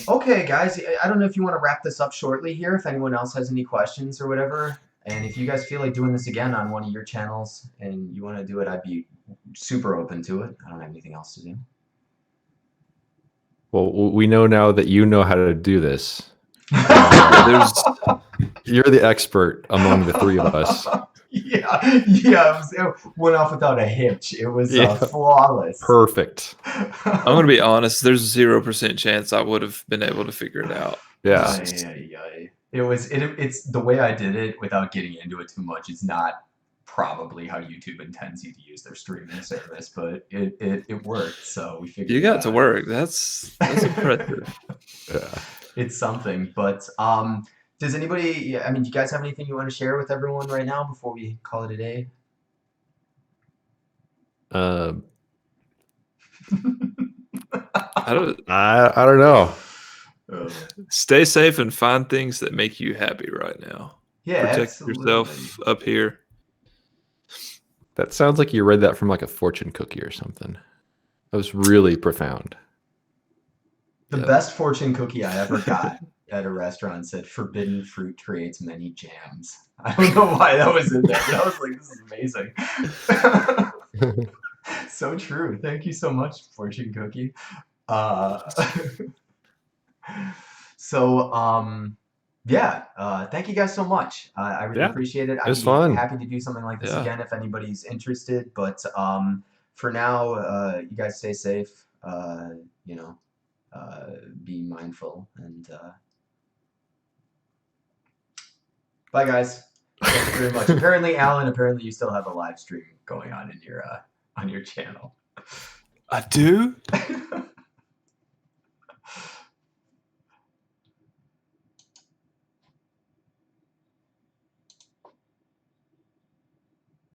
Okay, guys. I don't know if you want to wrap this up shortly here, if anyone else has any questions or whatever. And if you guys feel like doing this again on one of your channels and you want to do it, I'd be super open to it. I don't have anything else to do. Well, we know now that you know how to do this. You're the expert among the three of us. Yeah, it went off without a hitch. It was flawless. Perfect. I'm going to be honest. There's 0% chance I would have been able to figure it out. Yeah. It's the way I did it without getting into it too much. It's not probably how YouTube intends you to use their streaming service, but it worked. So we figured you got to work. That's impressive. Yeah. It's something, but does anybody? I mean, do you guys have anything you want to share with everyone right now before we call it a day? I don't know. Stay safe and find things that make you happy right now. Yeah, Protect absolutely. yourself up here. That sounds like you read that from like a fortune cookie or something. That was really profound. The best fortune cookie I ever got at a restaurant said, "Forbidden fruit creates many jams." I don't know why that was in there, but I was like, this is amazing. So true. Thank you so much, fortune cookie. Thank you guys so much. I really appreciate it. I'd was be fun. happy to do something like this again if anybody's interested. But for now, you guys stay safe. Be mindful and bye, guys. Thank you very much. Apparently, Alan, you still have a live stream going on in your channel. I do?